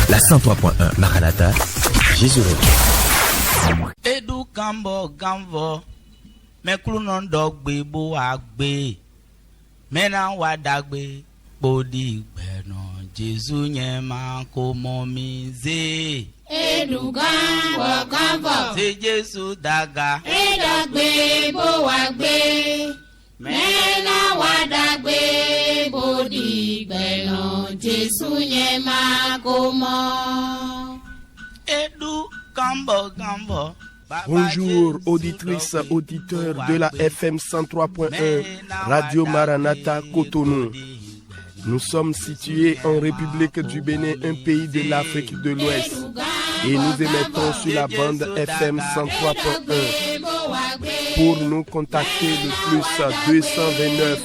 La 103.1 Maranatha, Jésus revient. Edu kambo gamvo, meklu non dogbe bo agbe, mena wadagbe bodi beno, Jésus nyema komomize. Edu gamvo, c'est Jésus daga. Edagbe bo agbe, mena wadagbe bodi beno, Jésus nyema komo. Edu kambo gambo. Bonjour auditrices, auditeurs de la FM 103.1 Radio Maranatha Cotonou. Nous sommes situés en République du Bénin, un pays de l'Afrique de l'Ouest. Et nous émettons sur la bande FM 103.1. Pour nous contacter le plus 229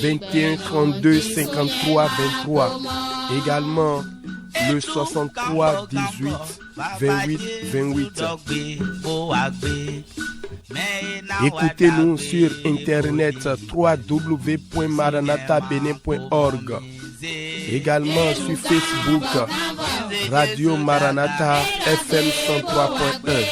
21 32 53 23. Également le 63 18 28 28. Écoutez-nous sur internet www.maranathabenin.org. Également sur Facebook Radio Maranatha FM 103.1.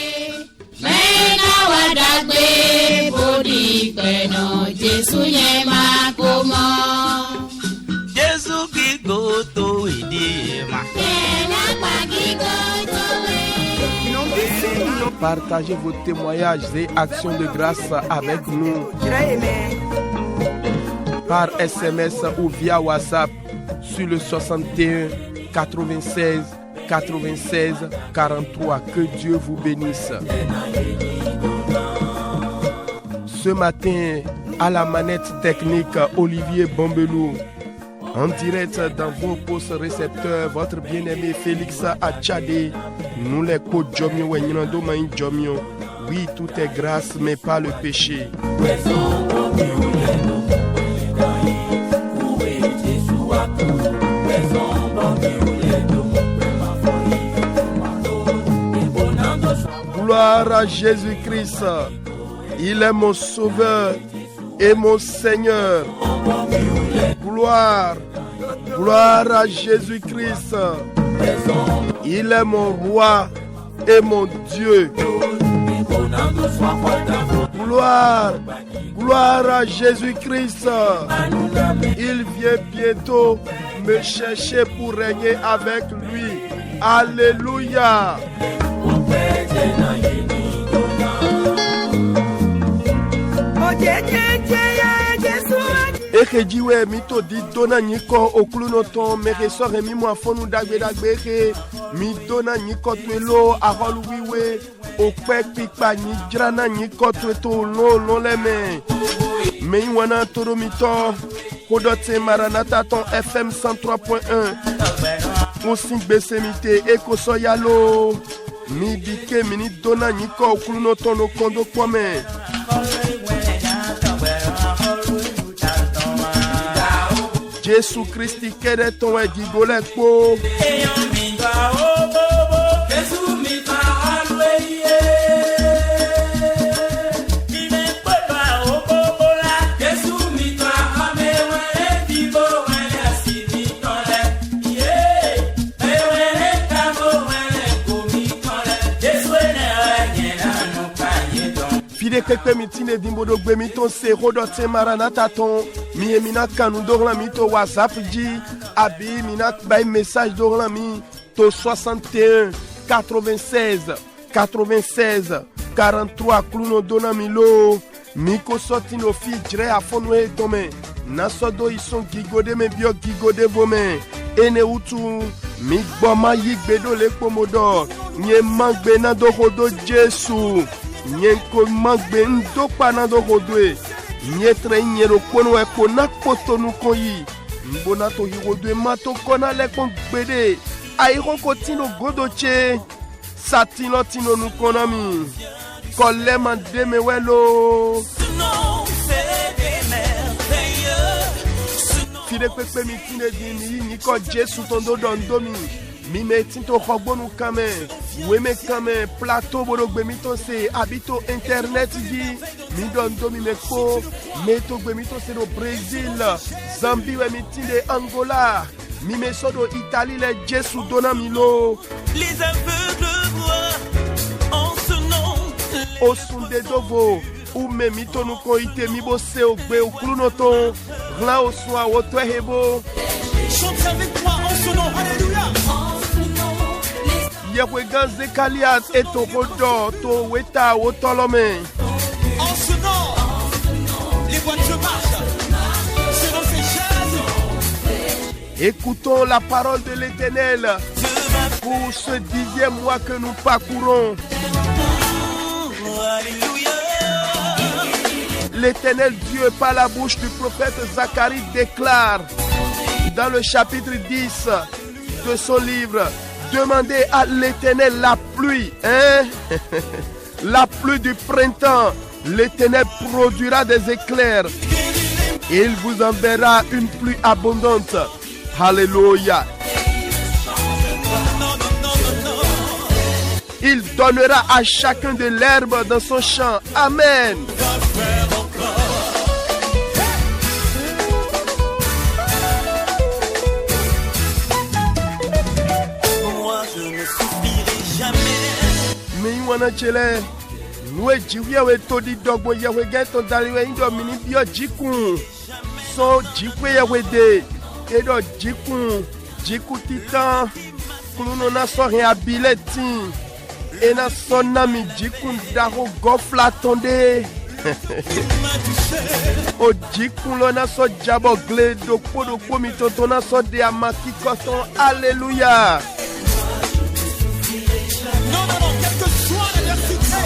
Partagez vos témoignages et actions de grâce avec nous par SMS ou via WhatsApp sur le 61 96 96 43. Que Dieu vous bénisse. Ce matin, à la manette technique, Olivier Bombelou. En direct dans vos postes récepteurs, votre bien-aimé Félix Achadé. Nous les co-jomio et nous main jomio. Oui, tout est grâce, mais pas le péché. Gloire à Jésus-Christ. Il est mon sauveur et mon Seigneur. Gloire à Jésus-Christ. Il est mon roi et mon Dieu. Gloire à Jésus-Christ. Il vient bientôt me chercher pour régner avec lui. Alléluia. Ekejiwe mito di dona nyiko okluno ton mereso remi mo afonu dagbe ke mi dona nyiko twelo aholu wiwe ope pipa ni drana nyiko tweto lo leme me wana toro mito kodote Maranatha ton FM 103.1 Osin besemite ekoso yalo mi dike mini dona nyiko okluno ton no kondo kwame. Jésus Christ kede ton egigole po. Fide kekpe mitine dimbodo gbe miton se rodote Maranatha ton mi emina kanu dorlan mi to WhatsApp ji abi mina bay message dorlan mi to 61 96 96 43 kluno dona mi lo mi ko soti no fi jre afonu e tome na sodo ison gigode me bio gigode vome ene utu mi gboma yigbedo le pomodo nye mangbe na do hodo Jesu Nyenko magbe ndopa na do hodwe nyetre nyero kono e kona potonu koyi mbona to hirodwe mato kona le kon gbede ayron kotino godoche satino tino nu konami kolle mande me welo fide pepe mi kine dini ni ko Jesu tondo dondomi mi metinto khogbonu kame weme kame plateau borogbe mito se habito internet di mi dondo mi meko meto gbe mito se no Brésil Zambie we mitinde Angola Mimesodo Italie le Jésus donamilo. Les aveugles voient en ce nom. Osunde dovo. Ou memito nu ko ite mi bo se ogbe oklunoton. Glan oswa otwehebo. Chante avec moi en ce nom. Alléluia. Yahweh ganze kaliat eto kodo to weta wotolome. En ce nom, les voitures marchent. C'est dans ces chaises. Écoutons la parole de l'Éternel pour ce 10e mois que nous parcourons. Alléluia. L'Éternel Dieu, par la bouche du prophète Zacharie, déclare dans le chapitre 10 de son livre, demandez à l'Éternel la pluie, la pluie du printemps. L'Éternel produira des éclairs et il vous enverra une pluie abondante. Alléluia. Il donnera à chacun de l'herbe dans son champ. Amen. Moi, je ne souffrirai jamais. Mi wana chele. Nous jiwia we todi dogbo ya we gento dali we indo mini bio jikun. So jikwe ya we de. Edo jikun. Jiku titan. Kuluno na so rehabilitin. Et na sonna mi jikun daro gofla tonde. O jikun lo na so jabo gle do podo mi totona so de amaki koton. Alléluia. Non, quelle que soit l'adversité,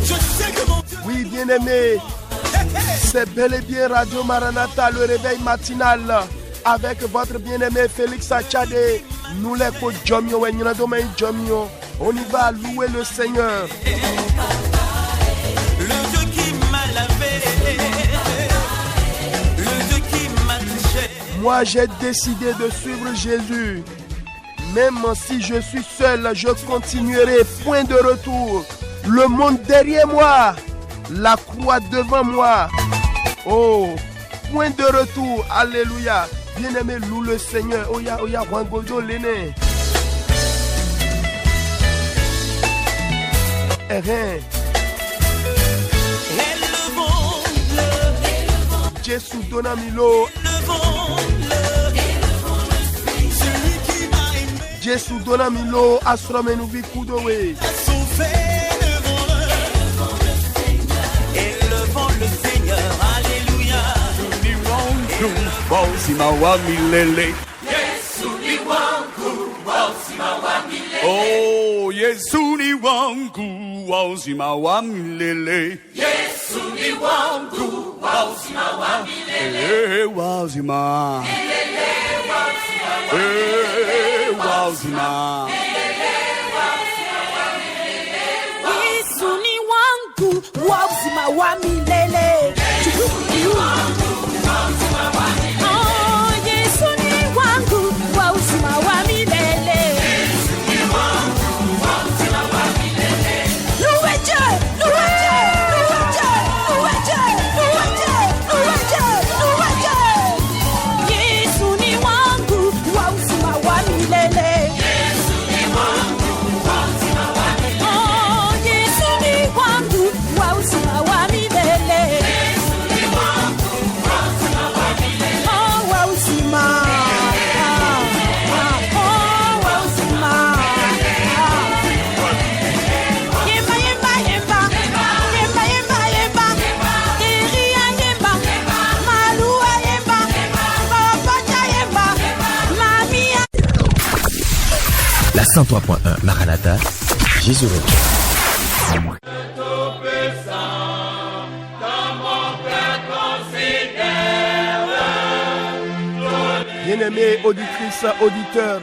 je sais que mon Dieu. Oui, bien-aimé, c'est bel et bien Radio Maranatha, le réveil matinal, avec votre bien-aimé Félix Achade. Nous les Jomio et Ninadomain Jomio. On y va louer le Seigneur. Le Dieu qui m'a lavé, le Dieu qui m'a touché. Moi, j'ai décidé de suivre Jésus. Même si je suis seul, je continuerai. Point de retour. Le monde derrière moi. La croix devant moi. Oh, point de retour. Alléluia. Bien-aimé, loue le Seigneur. Oya, wangodo lene. Jésus donamilo. Jésus donamilo. Asromenu vikudowe. Élevons le Seigneur, alléluia. Oh, Yesu ni wangu wa uzima wa milele. Yesu ni wangu wa uzima wa milele. Wa uzima. Wa uzima. Yesu ni wangu wa uzima wa milele. Oh, Yesu ni wangu wa uzima wa milele. Louez Dieu, louez Dieu, louez Dieu, louez Dieu, louez Dieu, louez Dieu, louez Dieu. Yesu ni wangu wa uzima wa milele. Oh, Yesu ni wangu wa uzima wa milele. Oh, wa uzima. Oh, wa uzima. Yemba, yemba, yemba. Yemba, yemba, yemba. Iria yemba. Malua yemba. Papacha yemba. Mamia. La 103.1 Maranatha, Jésus revient. Bien-aimés auditrices, auditeurs,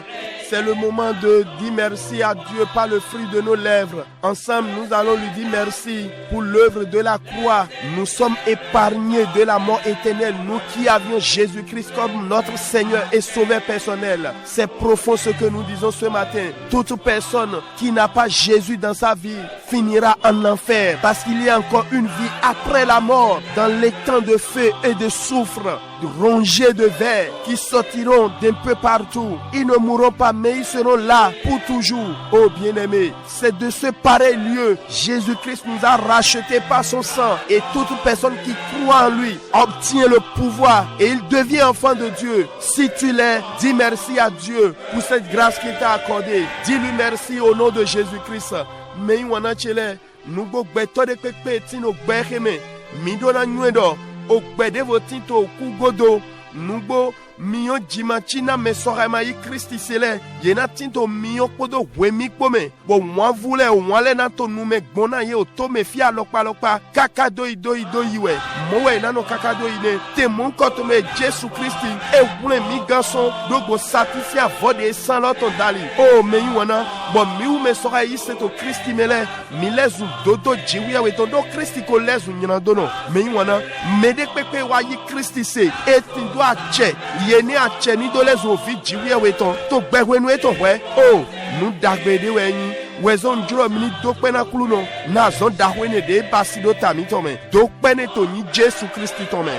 c'est le moment de dire merci à Dieu par le fruit de nos lèvres. Ensemble, nous allons lui dire merci pour l'œuvre de la croix. Nous sommes épargnés de la mort éternelle, nous qui avions Jésus-Christ comme notre Seigneur et Sauveur personnel. C'est profond ce que nous disons ce matin. Toute personne qui n'a pas Jésus dans sa vie finira en enfer, parce qu'il y a encore une vie après la mort, dans les temps de feu et de soufre. rongées de vers qui sortiront d'un peu partout. Ils ne mourront pas, mais ils seront là pour toujours. Oh bien-aimé, c'est de ce pareil lieu, Jésus-Christ nous a rachetés par son sang. Et toute personne qui croit en lui obtient le pouvoir et il devient enfant de Dieu. Si tu l'es, dis merci à Dieu pour cette grâce qui t'a accordée. Dis-lui merci au nom de Jésus-Christ. Mais wana chele, nous beto de pepe tino beheme, midona nyuendo, o bede votito kugodo, nubo mio jimachina me sorema yi Christi sele, yena tinto mio kodo wemi pome, bo mwa vule o mwale na to nume gbona ye o to me fia lokpa, kakado ido yiwe, mowe nano kakado ine, te mon koto me Jesu Christi, e wule mi ganson, do go satisfia vode san loton dali, oh me yi wana, bo mi ou me sora yi seto Christi mele, mi lezu dodo jiwe we do Christi ko lezu nyina dono, me yi wana, me de pepe wa yi Christi se, eti do a che, yeni a cheni do les ovi jiwe weton to begwe nu eton we oh nu dagbede we yin we zon juro mini do pe na kulu na zon dahwe ne de basido tami to me do pe ne to ni Jesu Christi to me.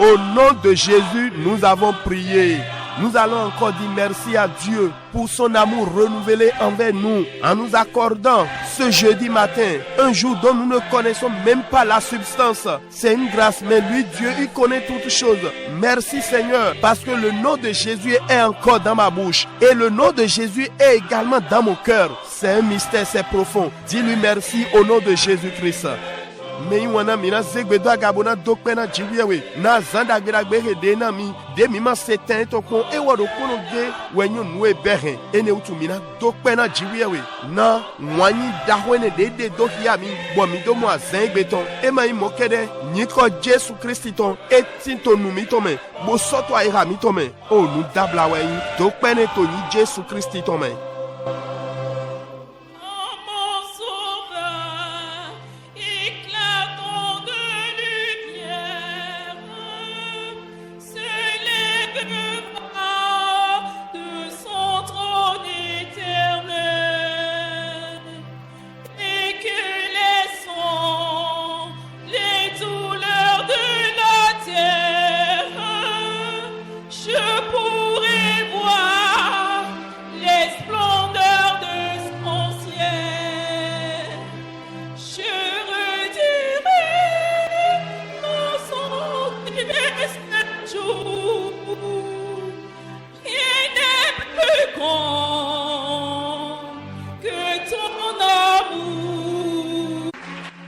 Au nom de Jésus, nous avons prié. Nous allons encore dire merci à Dieu pour son amour renouvelé envers nous en nous accordant ce jeudi matin, un jour dont nous ne connaissons même pas la substance. C'est une grâce, mais lui, Dieu, il connaît toutes choses. Merci Seigneur, parce que le nom de Jésus est encore dans ma bouche et le nom de Jésus est également dans mon cœur. C'est un mystère, c'est profond. Dis-lui merci au nom de Jésus-Christ. Mais wana mina zegbe do agabona dokpe na jiwiwe na zanda gbedagbe hede na mi de mi ma setan to kon e wodo kono ge wenyo nuwe berhen ene utu mina dokpe na jiwiwe na nwani dahwene de do hiya mi bo mi do mo azengbe ton e ma imo kede nyiko Jesu Christi ton e tinto nu mi to me bo soto aira mi to me o nu dabla we dokpe ne to ni Jesu Christi to me.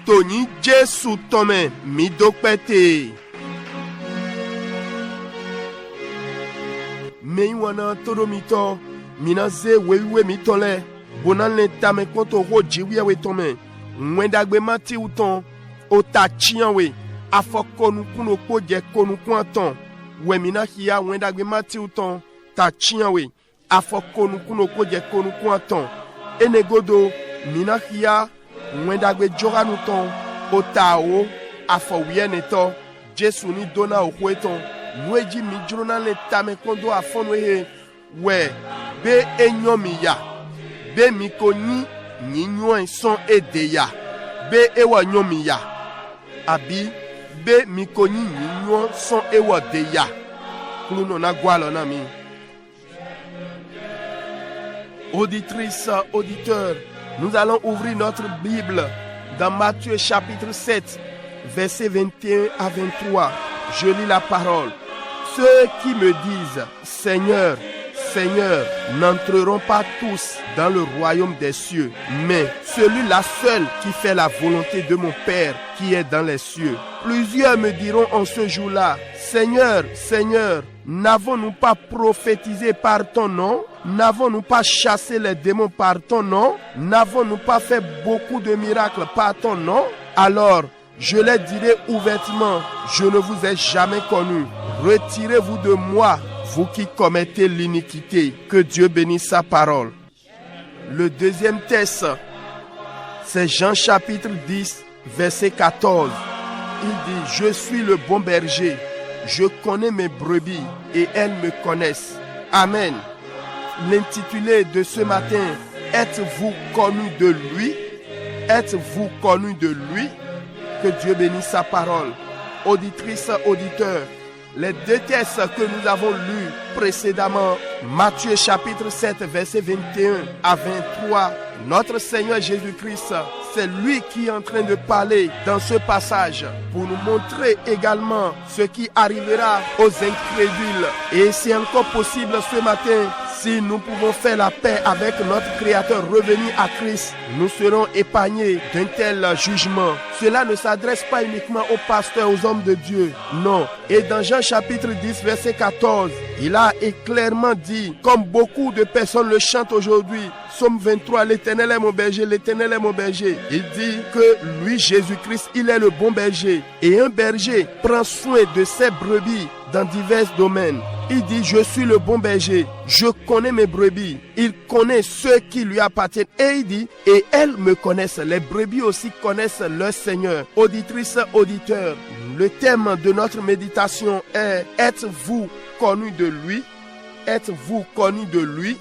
Tony Jesu tome mi dokpete. Me wana todo mito mina ze wewe mitole bonan le tame konto ho jiwi we tome mwendagbe mati uton o ta chian we afokonu kuno koje konu kwanton we mina hiya mwendagbe mati uton ta chian we afokonu kuno koje konu kwanton enegodo mina hiya mwendagbe joranu ton otao afowiene Jesu ni dona okweton nweji mi jurona le tame kondo afonwe we be enyomiya be mikoni nyinyo son edeya be ewa nyomiya abi be mikoni nyinyo son ewa deya kuno na gwalo na mi. Auditrice, auditeur, nous allons ouvrir notre Bible dans Matthieu chapitre 7, versets 21 à 23. Je lis la parole. Ceux qui me disent, Seigneur, Seigneur n'entreront pas tous dans le royaume des cieux, mais celui-là seul qui fait la volonté de mon Père qui est dans les cieux. Plusieurs me diront en ce jour-là, Seigneur, Seigneur, n'avons-nous pas prophétisé par ton nom? N'avons-nous pas chassé les démons par ton nom? N'avons-nous pas fait beaucoup de miracles par ton nom? Alors, je les dirai ouvertement, je ne vous ai jamais connu. Retirez-vous de moi, vous qui commettez l'iniquité. Que Dieu bénisse sa parole. Le deuxième texte, c'est Jean chapitre 10, verset 14. Il dit, je suis le bon berger, je connais mes brebis et elles me connaissent. Amen. L'intitulé de ce matin, êtes-vous connu de lui? Êtes-vous connu de lui? Que Dieu bénisse sa parole. Auditrices, auditeurs, les deux textes que nous avons lus précédemment, Matthieu chapitre 7, verset 21 à 23, notre Seigneur Jésus-Christ, c'est lui qui est en train de parler dans ce passage pour nous montrer également ce qui arrivera aux incrédules. Et c'est encore possible ce matin. Si nous pouvons faire la paix avec notre Créateur revenu à Christ, nous serons épargnés d'un tel jugement. Cela ne s'adresse pas uniquement aux pasteurs, aux hommes de Dieu. Non. Et dans Jean chapitre 10, verset 14, il a clairement dit, comme beaucoup de personnes le chantent aujourd'hui, Psaume 23, l'Éternel est mon berger, l'Éternel est mon berger. Il dit que lui, Jésus-Christ, il est le bon berger. Et un berger prend soin de ses brebis dans divers domaines. Il dit, je suis le bon berger, je connais mes brebis, il connaît ceux qui lui appartiennent. Et il dit, et elles me connaissent, les brebis aussi connaissent leur Seigneur. Auditrices, auditeurs, le thème de notre méditation est, êtes-vous connu de lui? Êtes-vous connu de lui?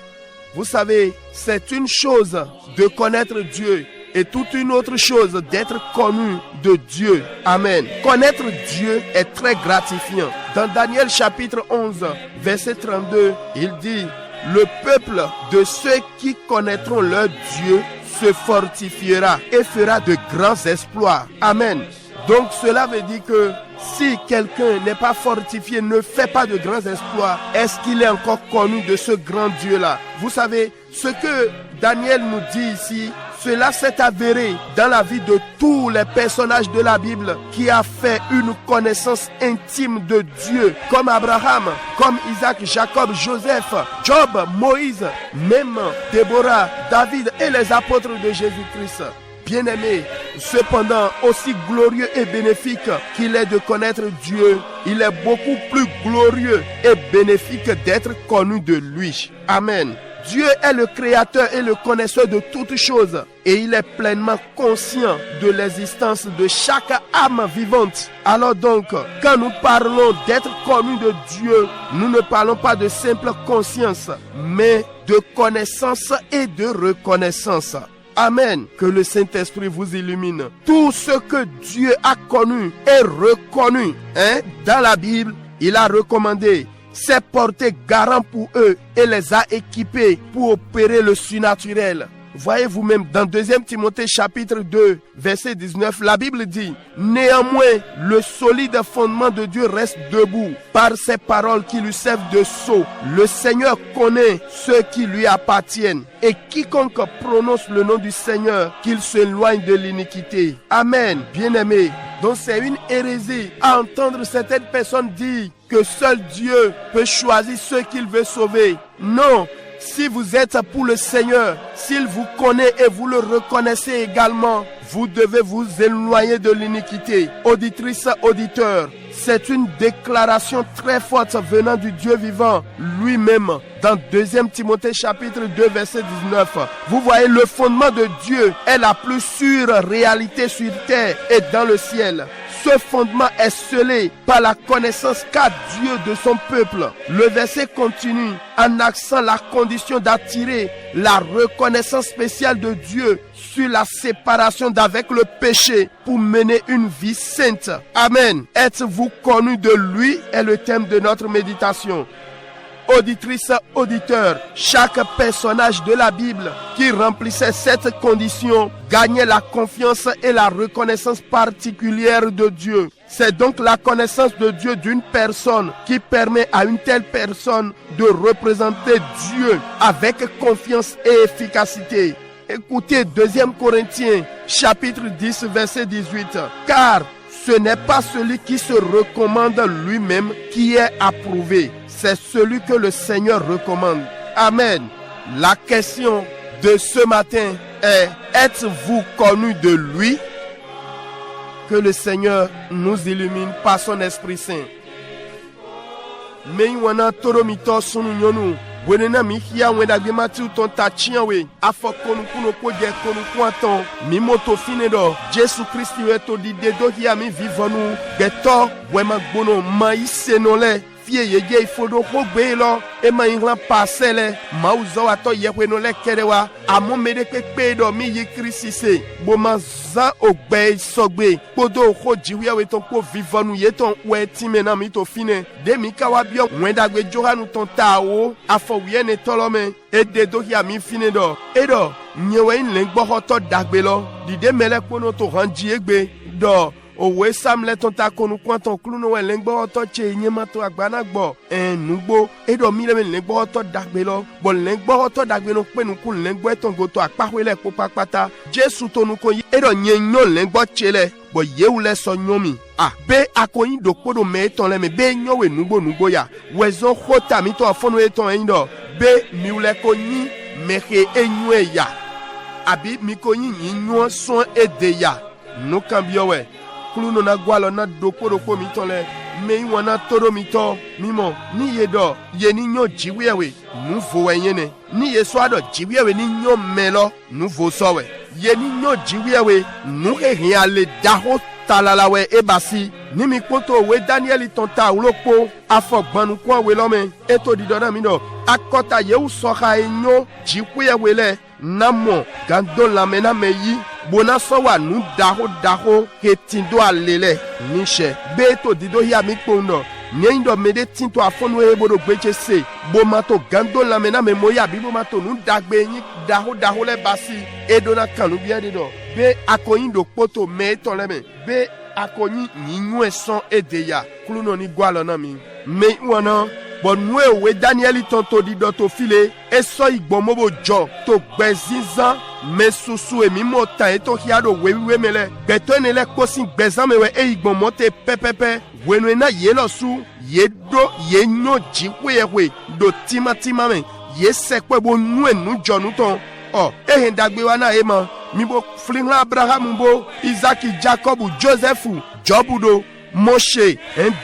Vous savez, c'est une chose de connaître Dieu et toute une autre chose d'être connu de Dieu. Amen. Connaître Dieu est très gratifiant. Dans Daniel chapitre 11, verset 32, il dit, le peuple de ceux qui connaîtront leur Dieu se fortifiera et fera de grands exploits. Amen. Donc cela veut dire que si quelqu'un n'est pas fortifié, ne fait pas de grands exploits, est-ce qu'il est encore connu de ce grand Dieu-là? Vous savez, ce que Daniel nous dit ici, cela s'est avéré dans la vie de tous les personnages de la Bible qui a fait une connaissance intime de Dieu, comme Abraham, comme Isaac, Jacob, Joseph, Job, Moïse, même Déborah, David et les apôtres de Jésus-Christ. Bien-aimé, cependant, aussi glorieux et bénéfique qu'il est de connaître Dieu, il est beaucoup plus glorieux et bénéfique d'être connu de lui. Amen. Dieu est le créateur et le connaisseur de toutes choses et il est pleinement conscient de l'existence de chaque âme vivante. Alors donc, quand nous parlons d'être connu de Dieu, nous ne parlons pas de simple conscience, mais de connaissance et de reconnaissance. Amen. Que le Saint-Esprit vous illumine. Tout ce que Dieu a connu et reconnu, dans la Bible, il a recommandé, s'est porté garant pour eux et les a équipés pour opérer le surnaturel. Voyez vous-même dans 2 Timothée chapitre 2 verset 19, la Bible dit, néanmoins le solide fondement de Dieu reste debout par ses paroles qui lui servent de sceau. Le Seigneur connaît ceux qui lui appartiennent et quiconque prononce le nom du Seigneur, qu'il s'éloigne de l'iniquité. Amen. Bien-aimé, donc c'est une hérésie à entendre certaines personnes dire que seul Dieu peut choisir ceux qu'il veut sauver. Non. Si vous êtes pour le Seigneur, s'il vous connaît et vous le reconnaissez également, vous devez vous éloigner de l'iniquité. Auditrices, auditeurs, c'est une déclaration très forte venant du Dieu vivant lui-même. Dans 2 Timothée chapitre 2 verset 19, vous voyez, le fondement de Dieu est la plus sûre réalité sur terre et dans le ciel. Ce fondement est scellé par la connaissance qu'a Dieu de son peuple. Le verset continue en accent la condition d'attirer la reconnaissance spéciale de Dieu sur la séparation d'avec le péché pour mener une vie sainte. Amen. Êtes-vous connu de lui est le thème de notre méditation. auditrices, auditeurs, chaque personnage de la Bible qui remplissait cette condition gagnait la confiance et la reconnaissance particulière de Dieu. C'est donc la connaissance de Dieu d'une personne qui permet à une telle personne de représenter Dieu avec confiance et efficacité. Écoutez 2 Corinthiens chapitre 10 verset 18. Car ce n'est pas celui qui se recommande lui-même qui est approuvé, c'est celui que le Seigneur recommande. Amen. La question de ce matin est: êtes-vous connu de lui? Que le Seigneur nous illumine par son Esprit Saint. Meiwana toromito sunu nyonu. Wenena mihia wedagbe mati uton tachianwe. Afo konu kuno koje konu kwanton. Mimoto finedo. Jésus Christ weto di dedo hia mi vivonu. Geto wema gbono maïse nole. Yeye ifodo kogbe lo e ma inran parcelle ma uzo ato yewe no le kerewa amo mede pepe do mi yi krisise bo ma za ogbe sogbe podo ko jiwe we ton ko vivanu ye ton we time na mi to fine de mi ka wa bio wenda gbe johanu ton tawo afo wiye ne tolome e de do ya mi fine do e do nyewe in le gbo hoto dagbe lo di de mele pono to ranji egbe do Owe samle ton ta konu kwanton kluno we lengbo to che nyema to agbana gbo nugbo edo mi le lengbo to dagbe lo bo lengbo to dagbe no pe nu kun lengbo ton go to apahwele popapata Jesu to nu ko edo nyenyo lengbo chele bo yewu le so nyomi be akoyin dokpodo me ton le me be nyowe nugbo ya wezo khota mi to afonu eton endo be mi ule ko yin mehe enwe ya abi mi ko yin nyo son edeya no kambio we Kluno na gwalo na dokoro mitole me wana toro mito mimo ni yedo ye ni nyo jiwewe nu vo yene ni yeso ado jiwewe ni nyo melo nu vo sowe ye ni nyo jiwewe nu he ale daho talalawe ebasi ni mi poto we Daniel tonta ulopo afogbanu kwa we lome eto didona mi do akota ye usoka enyo jiwewe le namo gando la mena meyi bona so wa nu daho hetindo alele nishe beto dido ya mi pondo nyendo mede tinto afonu ebodo gbeche se bomato gando la mena memoya bibo mato nu dagbe yin daho le basi edona kanu bien dido be akoyin do poto me ton leme be akoyin yinyu eson edeya kluno ni gwalo na mi me wana bon nous we Daniel tonto di do to file e so igbomo bo jo to gbezinzan me susu e mi mota e to hiado we mele beto ne le kosin gbezan me we e igbomo te pepepe wenu na ye lo su ye do ye nyo jiwe do timatima me ye sekwe bo nu enu jo nu ton e hen dagbe wa na e mo mi bo flinga Abraham bo Isaac Jacob Joseph Jobudo Moshe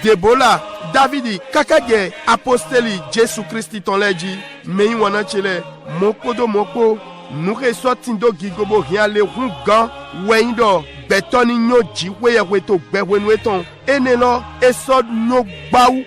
Debola Davidi kakage apostoli Jésus Christ ton leji me wana chele mokodo moko nuke sotindo gigobo hiale hungan weindo betoni nyo jiwe we to gbewenu eton enelo eso no gbawu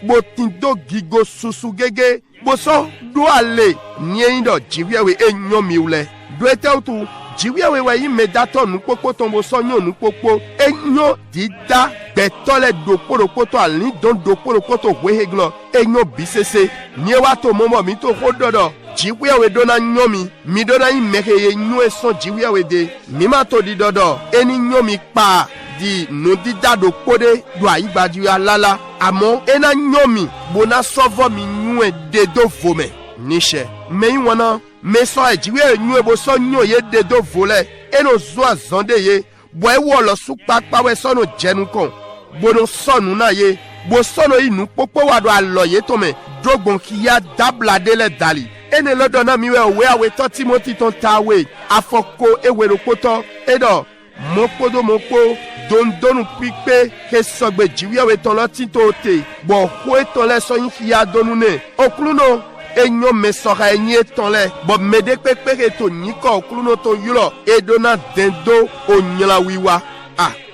botindo gigo susu gege boso do ale niendo jiwe enyo miule do etautu jiwe we yi medato nu popo tombo sonyo nu popo enyo dida betole dokoro to alin don dokoro to weheglo enyo bisese niewa to momo mi to hododo jiwe we dona nyomi mi dona yi meke enyo eso jiwe we de mi ma to di dodo eni nyomi pa di no dida dokode do ayi gbaju alala amo ena nyomi bona sovo mi nyu de do vome nishe me wana me so ejiwe nyu ebo so nyu ye de do vole eno zo azonde ye bo e wo lo su papa we so no jenu kon bo no sonu na ye bo sono inu popo wa do aloye to me drogbon kiya dablade le dali ene lo dona mi we awe to Timothy ton tawe afoko ewero poto edo mopodo mopo dondonu pipe ke sogbe jiwe we ton lo titote bo ho eton le so yin kiya donune okluno enyo mesoka enye tonle bo mede pepe ke to nyiko okluno to yulo edona dendo onyala wiwa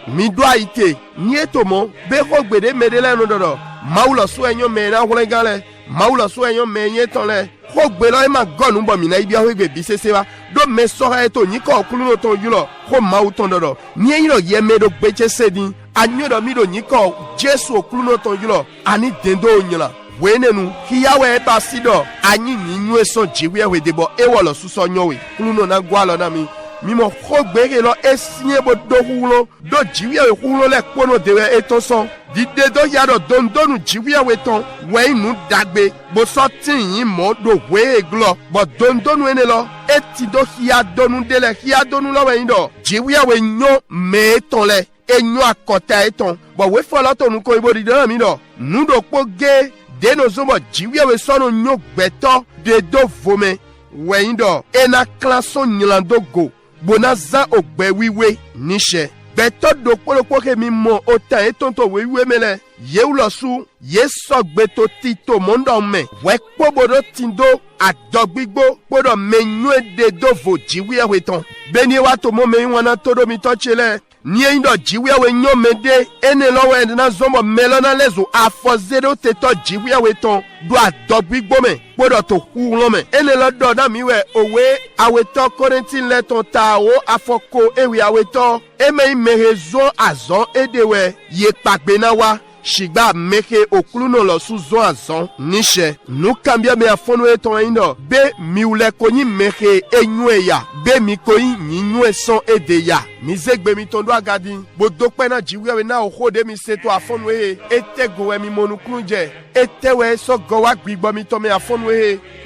mi do aite ni etomo be ko gbede medele no dodo maulo so enyo me na hulengale maulo so enyo me enye tonle ko gbe lo e ma gonu bo mi na ibi ahwe bi sese wa do mesoka eto nyiko okluno to yulo ko mau ton dodo ni enyo ye medo gbeche sedin anyo do mi do nyiko Jesu okluno to yulo ani dendo onyala wenenu hiyawe basido anyi ninyu eso jiwe we debo ewolo suso nyowe kuluno na gwalo na mi mimo khogbere lo esinye bo do hulo do jiwe we hulo le kono dewe etoso dide do yaro dondonu jiwe we ton we nu dagbe bo so tin yin mo do we glo bo dondonu ene lo eti do hiya donu dele hiya donu lo we ndo jiwe we nyo me ton le enyo akota eton bo we folo tonu ko ibo dide mi do nu do poge de nos hommes jiwe we sono nyo gbeto de do vome we ndo ena klaso nyilando go bonaza ogbe wiwe nishe beto do polopò ke mi mo ota etonto wiwe mele yeulosu yeso gbeto tito mondo me we pobodo tindo adogbigbo podo menyu de do vo jiwe weton beni wa to mo me wana todo mi to chele ni indo jiwe we nyo mede ene lo we na zombo melona lezo afozero teto jiwe weton do adogbigbo me podo to hu lo me ene lo do na mi we owe aweto Korintin leton ta o afoko ewi aweto eme merezo azon edewe ye pagbe na wa shigba meke okluno lo suzo azon nishe nu kambia me afonu eton indo be miule konyi meke enyu ya be mi koyi nyinyu eson ede ya mi zegbe mi tondo agadi bodope na jiwe na ohode mi seto afonu etego mi monukunje etewe so gowa gbigbo mi to me afonu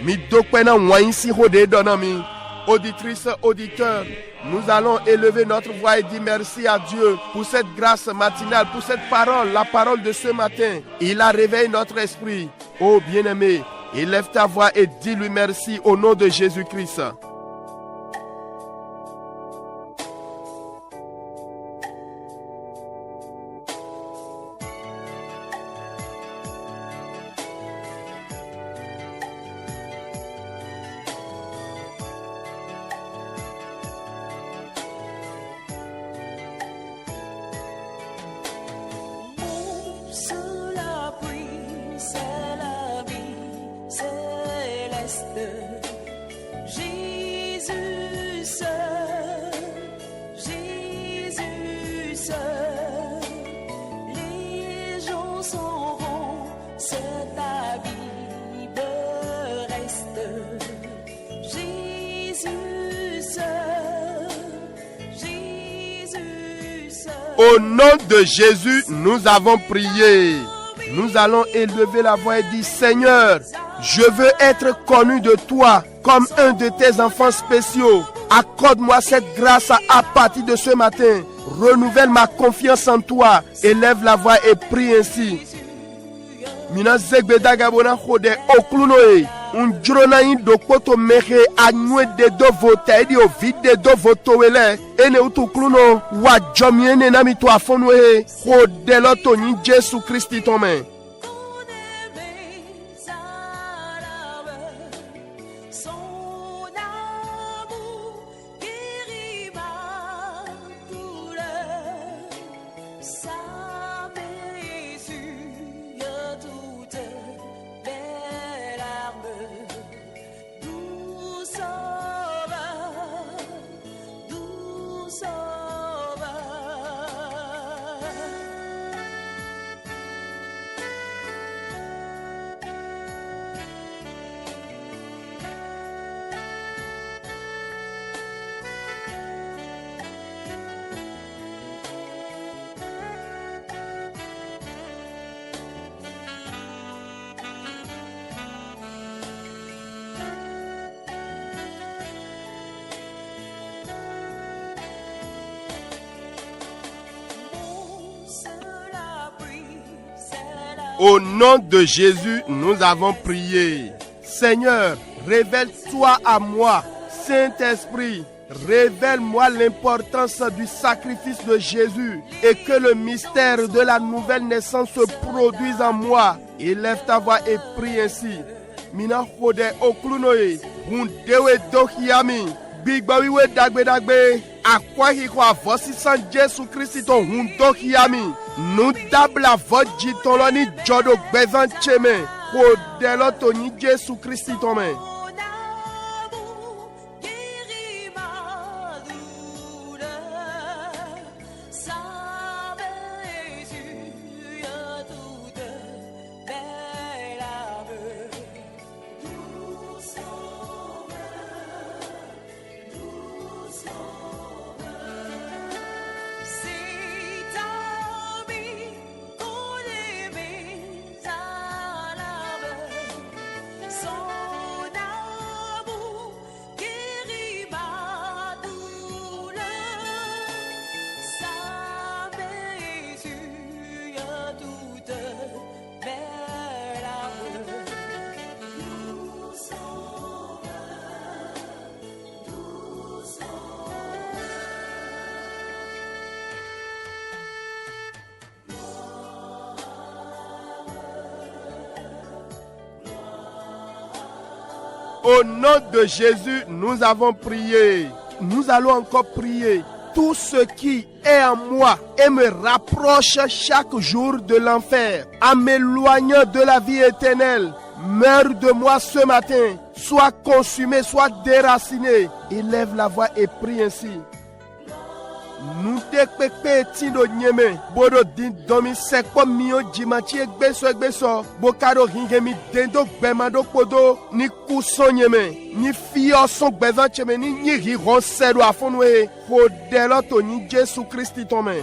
mi dope na wan si hode dona mi. Auditrices, auditeurs, nous allons élever notre voix et dire merci à Dieu pour cette grâce matinale, pour cette parole, la parole de ce matin. Il a réveillé notre esprit. Oh bien-aimé, élève ta voix et dis-lui merci au nom de Jésus-Christ. Au nom de Jésus, nous avons prié. Nous allons élever la voix et dire, Seigneur, je veux être connu de toi comme un de tes enfants spéciaux. Accorde-moi cette grâce à partir de ce matin. Renouvelle ma confiance en toi. Élève la voix et prie ainsi. Mina zegbe dagabona khode oklunoe. Unjrona indo poto mehe anywe de do vota edi o vide do voto wele. Ene utukluno wa jomiene nami to afonwe. Khode loto ni Jesu Christi tome. Au nom de Jésus, nous avons prié. Seigneur, révèle-toi à moi. Saint-Esprit, révèle-moi l'importance du sacrifice de Jésus et que le mystère de la nouvelle naissance se produise en moi. Élève ta voix et prie ainsi. Mina khode oklunoye, hundewe dohiami, bigbawiwe dagbe. Akwahi kwa vosi san Jesu Christi ton hundohiami. Nous dabla vodji toloni jodo bezan cheme. Kodelo toni Jesu Christi tome. Au nom de Jésus, nous avons prié. Nous allons encore prier. Tout ce qui est en moi et me rapproche chaque jour de l'enfer, en m'éloignant de la vie éternelle, meurt de moi ce matin, soit consumé, soit déraciné. Élève la voix et prie ainsi. Nous te pepe tindo nyeme bodo din domi sekpo mio jimachi egbeso bokaro hingemi dendo gbemado podo ni kuso nyeme ni fio son gbezan cheme ni nyiri ronsedo afonwe hodelo to ni Jésus Christ tome.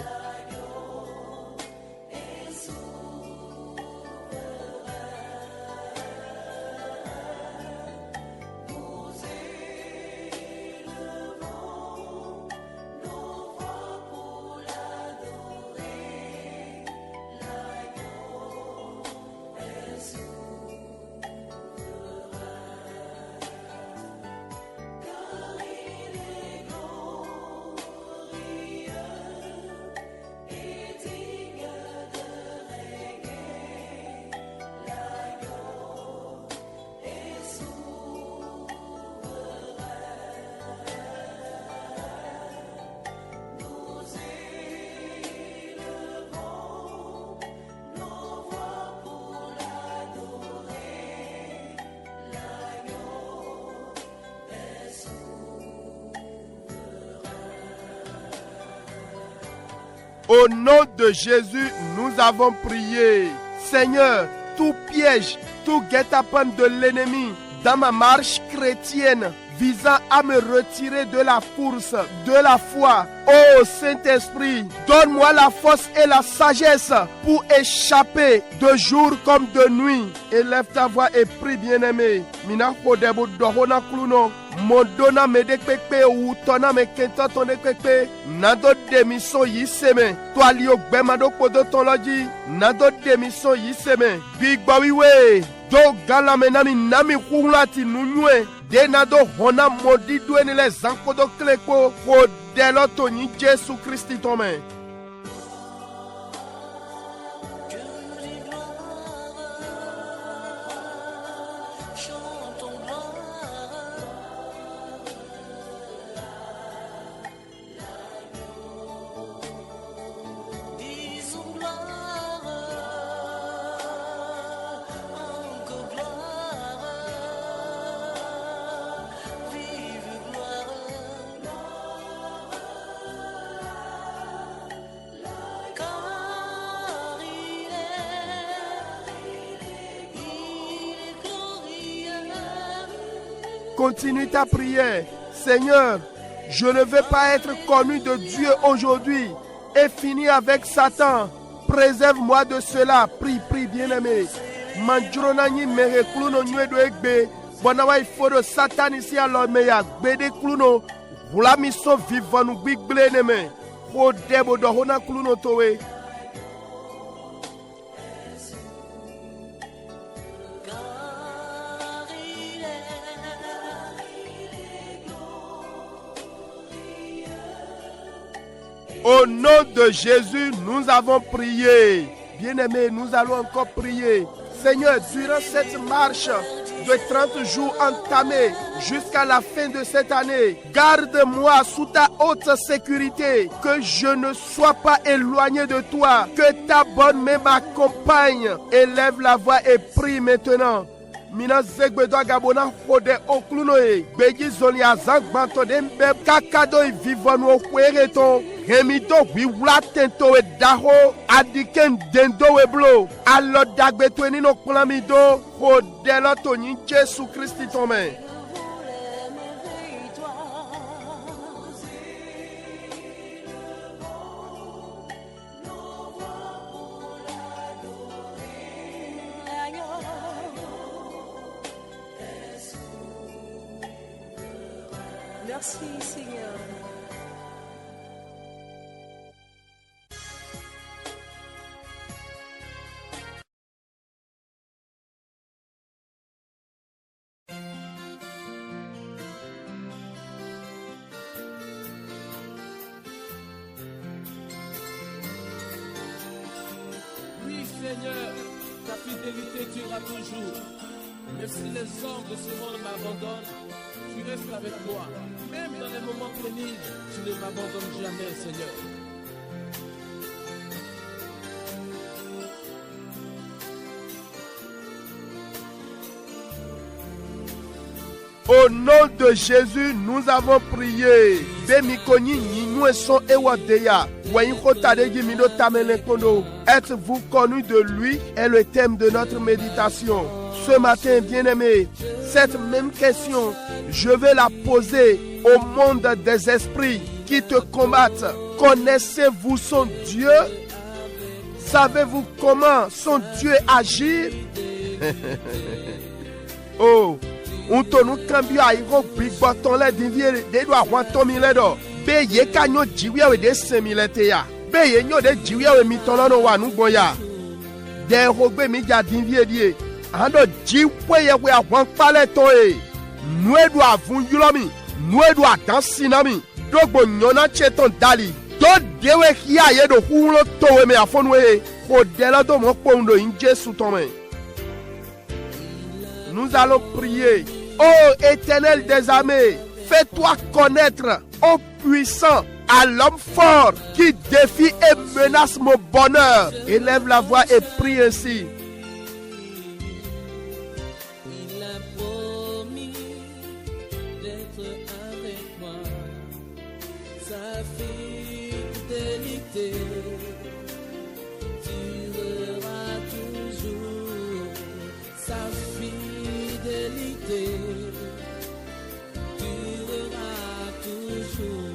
Au nom de Jésus, nous avons prié. Seigneur, tout piège, tout guet-apens de l'ennemi dans ma marche chrétienne visant à me retirer de la course, de la foi. Ô Saint-Esprit, donne-moi la force et la sagesse pour échapper de jour comme de nuit. Élève ta voix et prie, bien-aimé. Mina kodebo dohona kluno. Mondona medekpekpe ou tona me kenta ton dekpekpe. Nado démission yiseme. Toi lio gbemado podo ton lodi. Nado démission yiseme. Big bawiwe. Do galame nami hulati nunywe. Denado hona modi douene les ankodo kleko. Kodelo toni Jésus Christ tome. Continue ta prière. Seigneur, je ne veux pas être connu de Dieu aujourd'hui et finir avec Satan. Préserve-moi de cela. Prie, prie, bien-aimé. Mandronani mere kluno nywedo egbe. Bonawa ifodo Satan ici alors meya. Bede kluno. Vula miso vivanu big bleneme. Ho debo do hona kluno towe. Au nom de Jésus, nous avons prié. Bien-aimés, nous allons encore prier. Seigneur, durant cette marche de 30 jours entamée jusqu'à la fin de cette année, garde-moi sous ta haute sécurité, que je ne sois pas éloigné de toi, que ta bonne main m'accompagne. Élève la voix et prie maintenant. Mina zegbedo agabona hode oklunoe beji zoni azagbanto dembe kakado vivonu okwereton remito wiwlatento e daho adiken dendo e blo allo dagbeto ni no klamido hodelo to ni Jésus Christ tome. Merci Seigneur. Oui Seigneur, ta fidélité durera toujours. Même si les hommes de ce monde m'abandonnent, tu restes avec moi. Même dans les moments pénibles, tu ne m'abandonnes jamais, Seigneur. Au nom de Jésus, nous avons prié. Êtes-vous connu de lui est le thème de notre méditation. Ce matin, bien-aimé, cette même question, je vais la poser au monde des esprits qui te combattent. Connaissez-vous son Dieu? Savez-vous comment son Dieu agit? Oh! Untonu kambio airo big button le divie de do ahwan tomi le do be ye ka nyo jiwi we de semi le te ya be ye nyo de jiwi we mi tono no wa nu gbon ya de rogbe mi ja divie die ando jiwe ye we ahwan pale to e nu edu avun yulomi nu edu adan sinami dogbo nyona cheton dali do dewe hia ye do hulo to we me afonu e ko de la do mo pondo in Jésus ton main. Nous allons prier. Ô Éternel des armées, fais-toi connaître, ô puissant, à l'homme fort qui défie et menace mon bonheur. Élève la voix et prie ainsi. Il a promis d'être avec moi. Sa fidélité durera toujours. Sa fidélité durera toujours.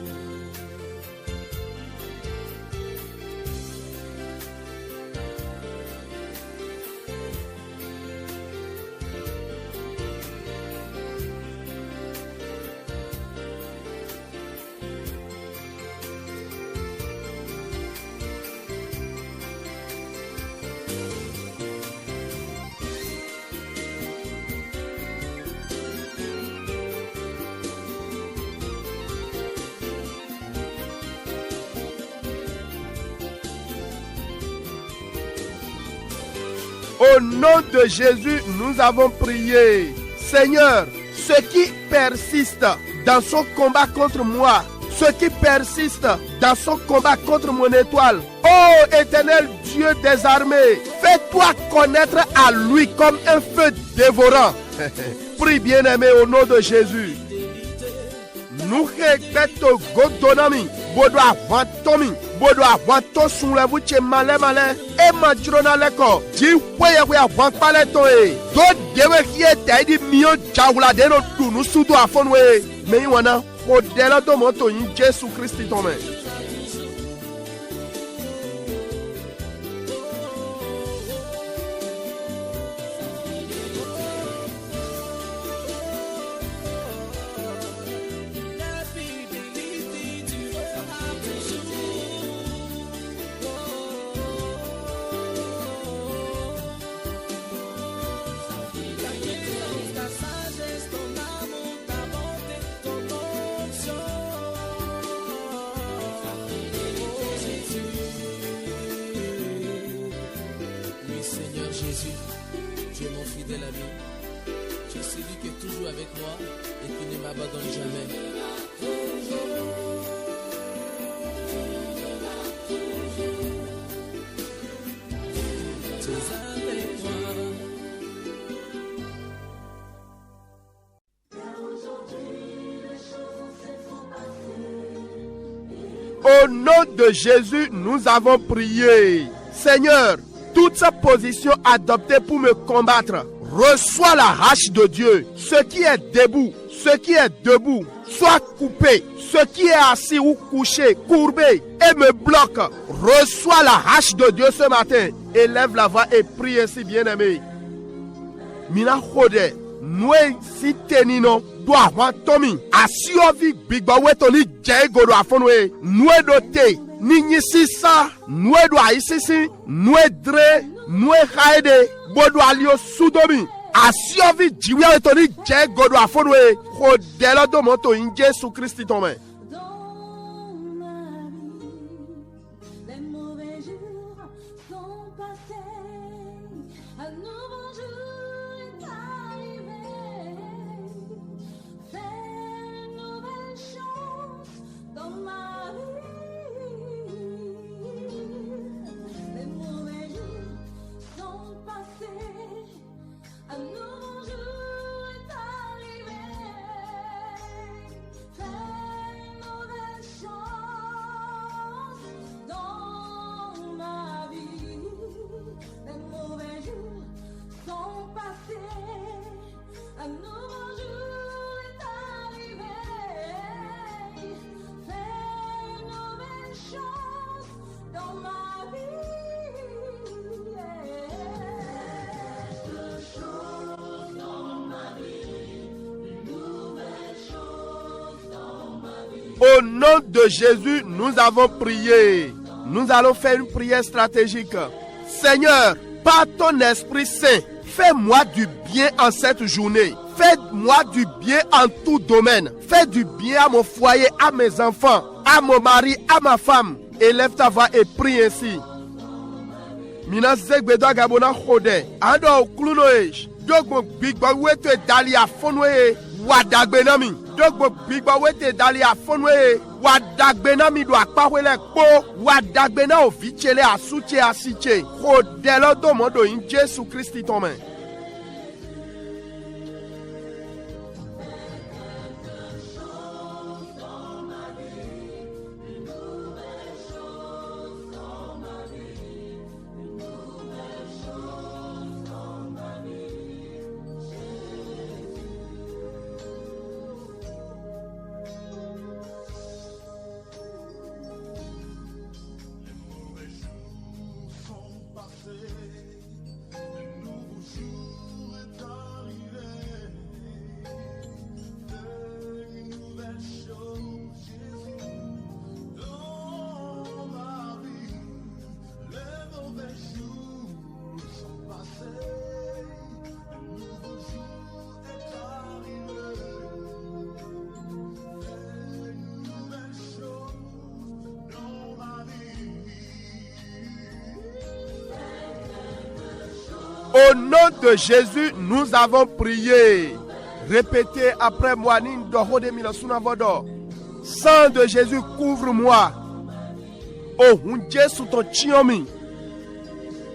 Au nom de Jésus, nous avons prié. Seigneur, ceux qui persistent dans son combat contre moi, ceux qui persistent dans son combat contre mon étoile, ô Éternel Dieu des armées, fais-toi connaître à lui comme un feu dévorant. Prie bien-aimé au nom de Jésus. Nous regrettons Godonami, Bodo Avantomi, Bodo Avanto soulève tche malé malé, et Madrona leko, Ji Waya Avant Paletoe, Do Dewe Kiete, Di Mio Jaula de no Tunu Sudo Afonwe, Meiwana, Odela Domoto in Jésus Christ Tome. Tu es mon fidèle ami. Tu es celui qui est toujours avec moi et qui ne m'abandonne jamais. Tu es avec moi. Au nom de Jésus, nous avons prié. Seigneur, toute sa position adoptée pour me combattre, reçois la hache de Dieu. Ce qui est debout, soit coupé. Ce qui est assis ou couché, courbé et me bloque, reçois la hache de Dieu ce matin. Élève la voix et prie ainsi, bien-aimé. Mina Hode, nous si tenino, doit tomi, asiovi bigba wetoli jaigodo afonwe, nous doté. Nini sisa, nous doit ici, nous dre, nous haide, bodo alio sudomi, asiovi jiwa etoni jaigodo afonwe, hodela do moto in Jésus Christ tome. Un nouveau jour est arrivé. Fais une nouvelle chose dans ma vie. Quelque chose dans ma vie. Une nouvelle chose dans ma vie. Au nom de Jésus, nous avons prié. Nous allons faire une prière stratégique. Seigneur, par ton Esprit Saint, fais-moi du bien en cette journée. Fais-moi du bien en tout domaine. Fais du bien à mon foyer, à mes enfants, à mon mari, à ma femme. Élève ta voix et prie ainsi. Mina zegbedo agabona khode. Ando klunoej. Dogbo bigba weto dali afonwe wadagbenami. Dogbo bigba wete dali afonwe wadagbenami do akpawele po wadagbena ovichele asuche asiche. Khodelo domodo in Jésus Christ tome. Au nom de Jésus, nous avons prié. Répétez après moi. Sang de Jésus, couvre-moi. Oh, Dieu sous ton chiomi.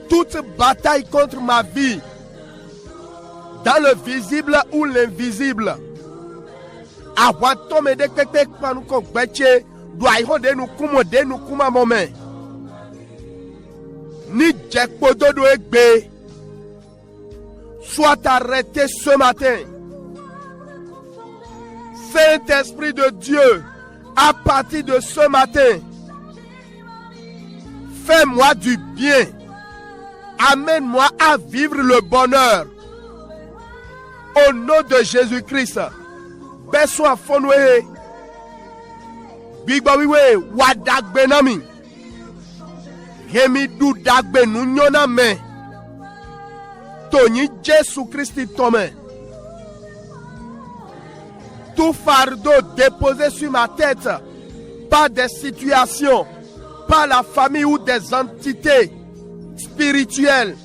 Toute bataille contre ma vie, dans le visible ou l'invisible. Awatome de keke panu ko gbeche do aiho de nu kuma moment. Ni jekpodo do egbe. Sois arrêté ce matin. Saint-Esprit de Dieu, à partir de ce matin, fais-moi du bien. Amène-moi à vivre le bonheur. Au nom de Jésus-Christ. Besoin fonwe. Bigbawiwe wadagbenami. Remi du dagbe nu nyona me. Tony Jésus Christ tome. Tout fardeau déposé sur ma tête par des situations, par la famille ou des entités spirituelles.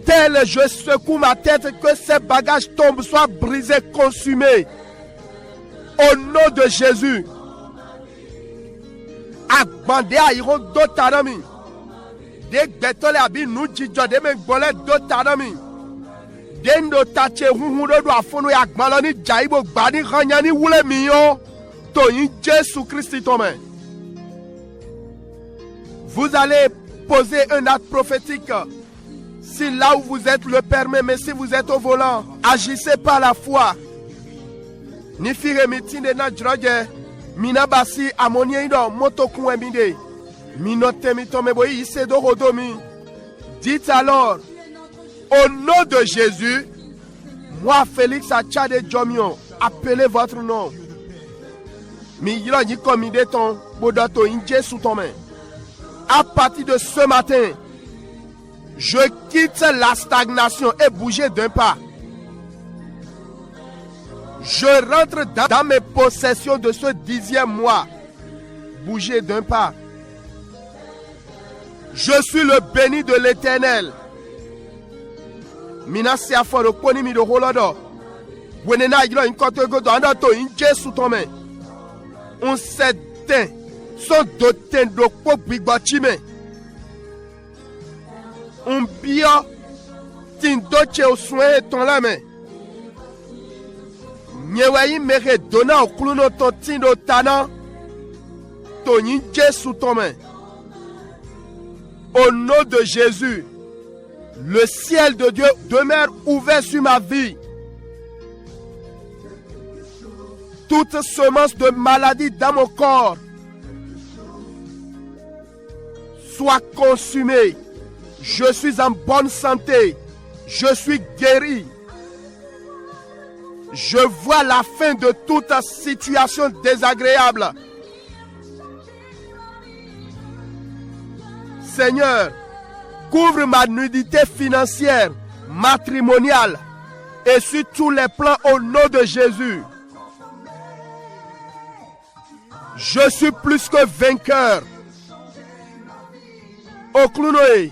Tel je secoue ma tête, que ces bagages tombent, soient brisés, consumés. Au nom de Jésus. Agbande aïron dotarami. De gbetole abi nu jijo de me gbole dotarami. De ndo tache huhudo do afono ya gbaloni jaibo gbani khanyani wule miyo. Toyin Jésus Christ tome. Vous allez poser un acte prophétique. Si là où vous êtes le permet, mais si vous êtes au volant, agissez par la foi. Ni fire mitinde na droge, minabasi amonye ido motoku emide. Minote mitome boyi isedo hodomi. Dites alors, au nom de Jésus, moi Félix Achade Djomion, appelez votre nom. Mi yilo ni komide ton bodoto inje sous ton main. À partir de ce matin, je quitte la stagnation et bouger d'un pas. Je rentre dans mes possessions de ce 10e mois. Bouger d'un pas. Je suis le béni de l'Éternel. Minasi aforo poni mi do holodo. Wenena yilo inkoto godo andato inje sous ton main. On s'éteint. Son doté de quoi bigotime. Un bio tindoche au soin ton la main. Nyewayi mere dona au kluno ton tindo tana. Toninje sous ton main. Au nom de Jésus, Le ciel de Dieu demeure ouvert sur ma vie. Toute semence de maladie dans mon corps soit consumée. Je suis en bonne santé. Je suis guéri. Je vois la fin de toute situation désagréable. Seigneur, couvre ma nudité financière, matrimoniale et sur tous les plans au nom de Jésus. Je suis plus que vainqueur. Oklunoe,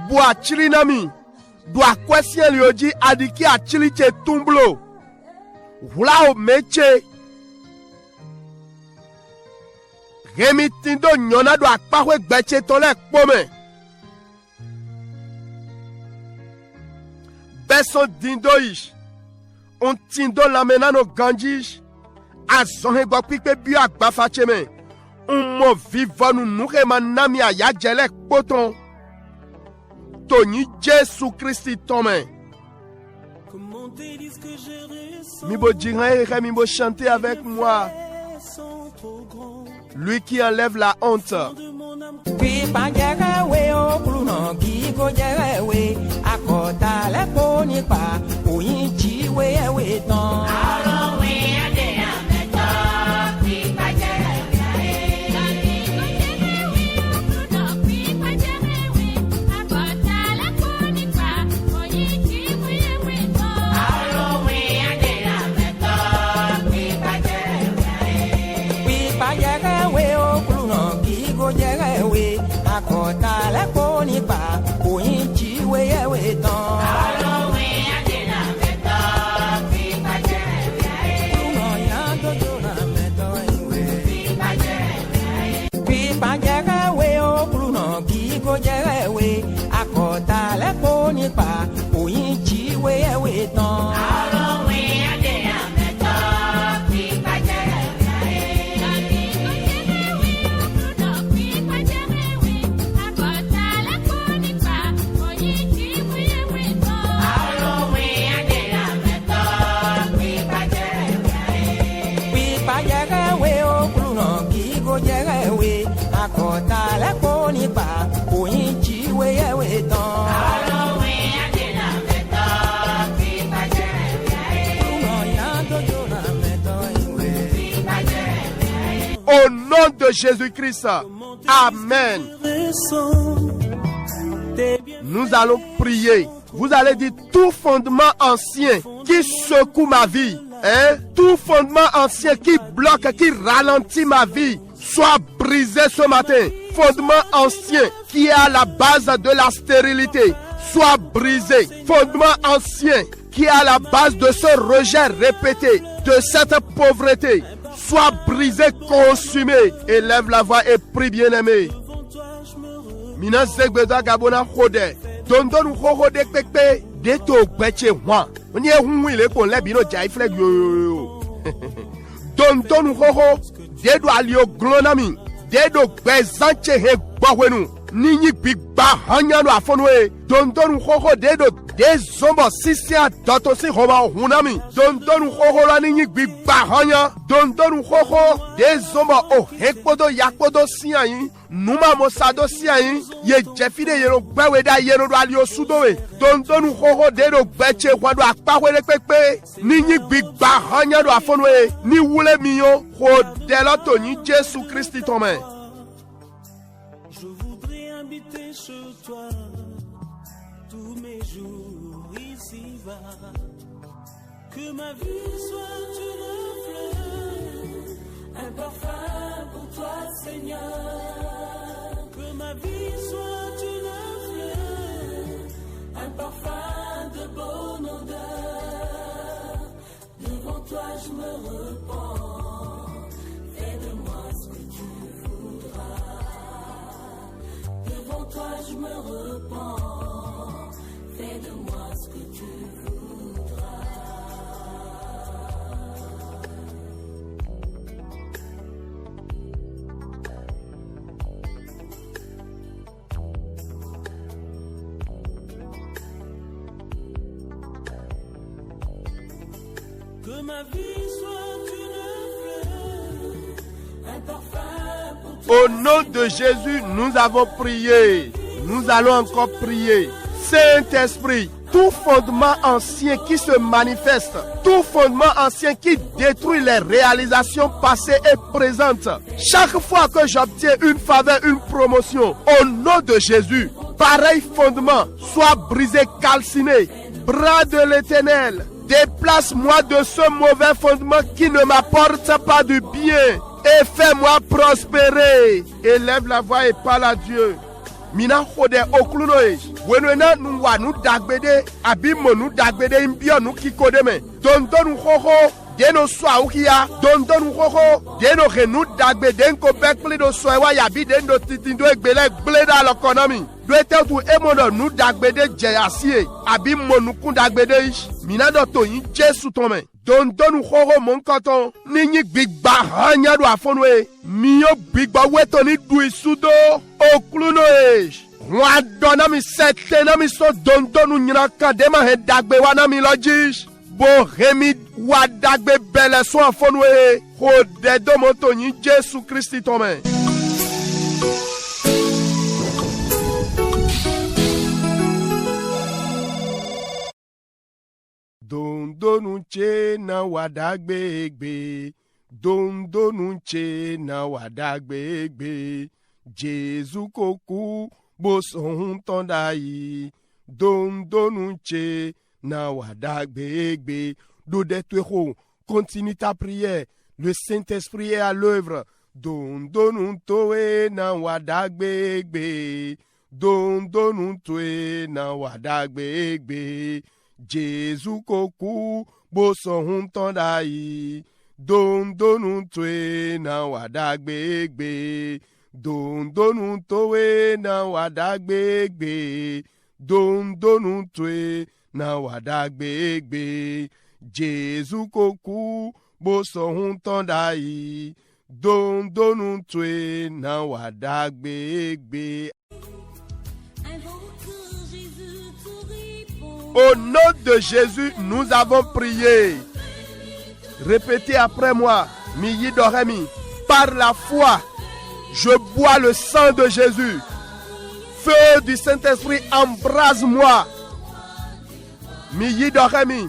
boa chilinami, doa kwesien lioji adiki a chiliche tumblo. Wula o meche. Remi tindo nyona doa kpahwe gbeche tole kpome. Beson dindo ish. On tindo lamena no ganjish. Azonhe gwa pikpe biyo akba facheme. Mo vivonu nuke manami a yajelek poton. Tony Jésus Christ tome. Mibo dirait mibo chanter avec moi. Lui qui enlève la honte. Au nom de Jésus-Christ, Amen. Nous allons prier. Vous allez dire tout fondement ancien qui secoue ma vie, tout fondement ancien qui bloque, qui ralentit ma vie, soit brisé ce matin. Fondement ancien qui est à la base de la stérilité, soit brisé. Fondement ancien qui est à la base de ce rejet répété, de cette pauvreté, soit brisé, consumé. Élève la voix et prie, bien-aimé. Mina zegbeda gabona khode. Dondon khode pekpe de to gbeche wa. Oni ehun ile ko le bino jai fleg yo. Dondon khoko de do alio glonami. De do bezanche he gbawenu. Ninyi bigba hanyano afonwe. Dondon khoko de do de zombo sisia doto si hoba hunami. Dondon khoko la ninyi bigba hanya. Dondon khoko de zombo o hekpodo yakpodo siayin. Numa mosado siayin. Ye jefide yero gbeweda yero do alio sudowe. Dondon khoko de do gbeche kwado akpahwe pekpe. Ninyi bigba hanya do afonwe. Ni wule miyo ho deloto ni Jésus Christ tome. Je voudrais habiter chez toi tous mes jours ici-bas. Que ma vie soit une fleur, un parfum pour toi, Seigneur. Que ma vie soit une fleur, un parfum de bonne odeur. Devant toi, je me repens. Fais de moi ce que tu voudras. Devant toi je me repens, fais de moi ce que tu voudras. ma vie soit une fleur, un parfum pour toi. Au nom de Jésus, nous avons prié. Nous allons encore prier. Saint-Esprit, tout fondement ancien qui se manifeste, tout fondement ancien qui détruit les réalisations passées et présentes, chaque fois que j'obtiens une faveur, une promotion, au nom de Jésus, pareil fondement soit brisé, calciné. Bras de l'Éternel, déplace-moi de ce mauvais fondement qui ne m'apporte pas du bien et fais-moi prospérer. Élève la voix et parle à Dieu. Mina khode oklunoe wenwena nuwa nu dagbede abimo nu dagbede imbio nu kikode me dondonu khoho deno swa ukia dondonu khoho deno genu dagbede nko bekpli do soewa yabi dendo titindo egbele gbleda l'economy doete tu emono nu dagbede jeyasie abimo nu kun dagbede mina do to yin Jesu tome dondonu khoho mon koton ninyi gbigba hanya do afonwe miyo gbigba weto ni du isudo oklunoe wa dona mi sete na mi so dondonu nyina kadema he dagbe wa na mi logis bo remi wa dagbe bele so afonwe ho de do moto yin Jesu Christi tome. Dondonu che na wadagbe gbe, dondonu che na wadagbe gbe, Jésus koku bo son tondayi, dondonu che na wadagbe gbe. Dodetuero, continue ta prière, le Saint-Esprit est à l'œuvre. Dondonu toe na wadagbe gbe, dondonu toe na wadagbe gbe. Jésus koku boso huntondai dondonu twe na wadagbegbe dondonu towe na wadagbegbe dondonu twe na wadagbegbe Jésus koku boso huntondai dondonu twe na wadagbegbe. Au nom de Jésus, nous avons prié. Répétez après moi. Miyi Doremi. Par la foi, je bois le sang de Jésus. Feu du Saint-Esprit, embrase-moi. Miyi Doremi.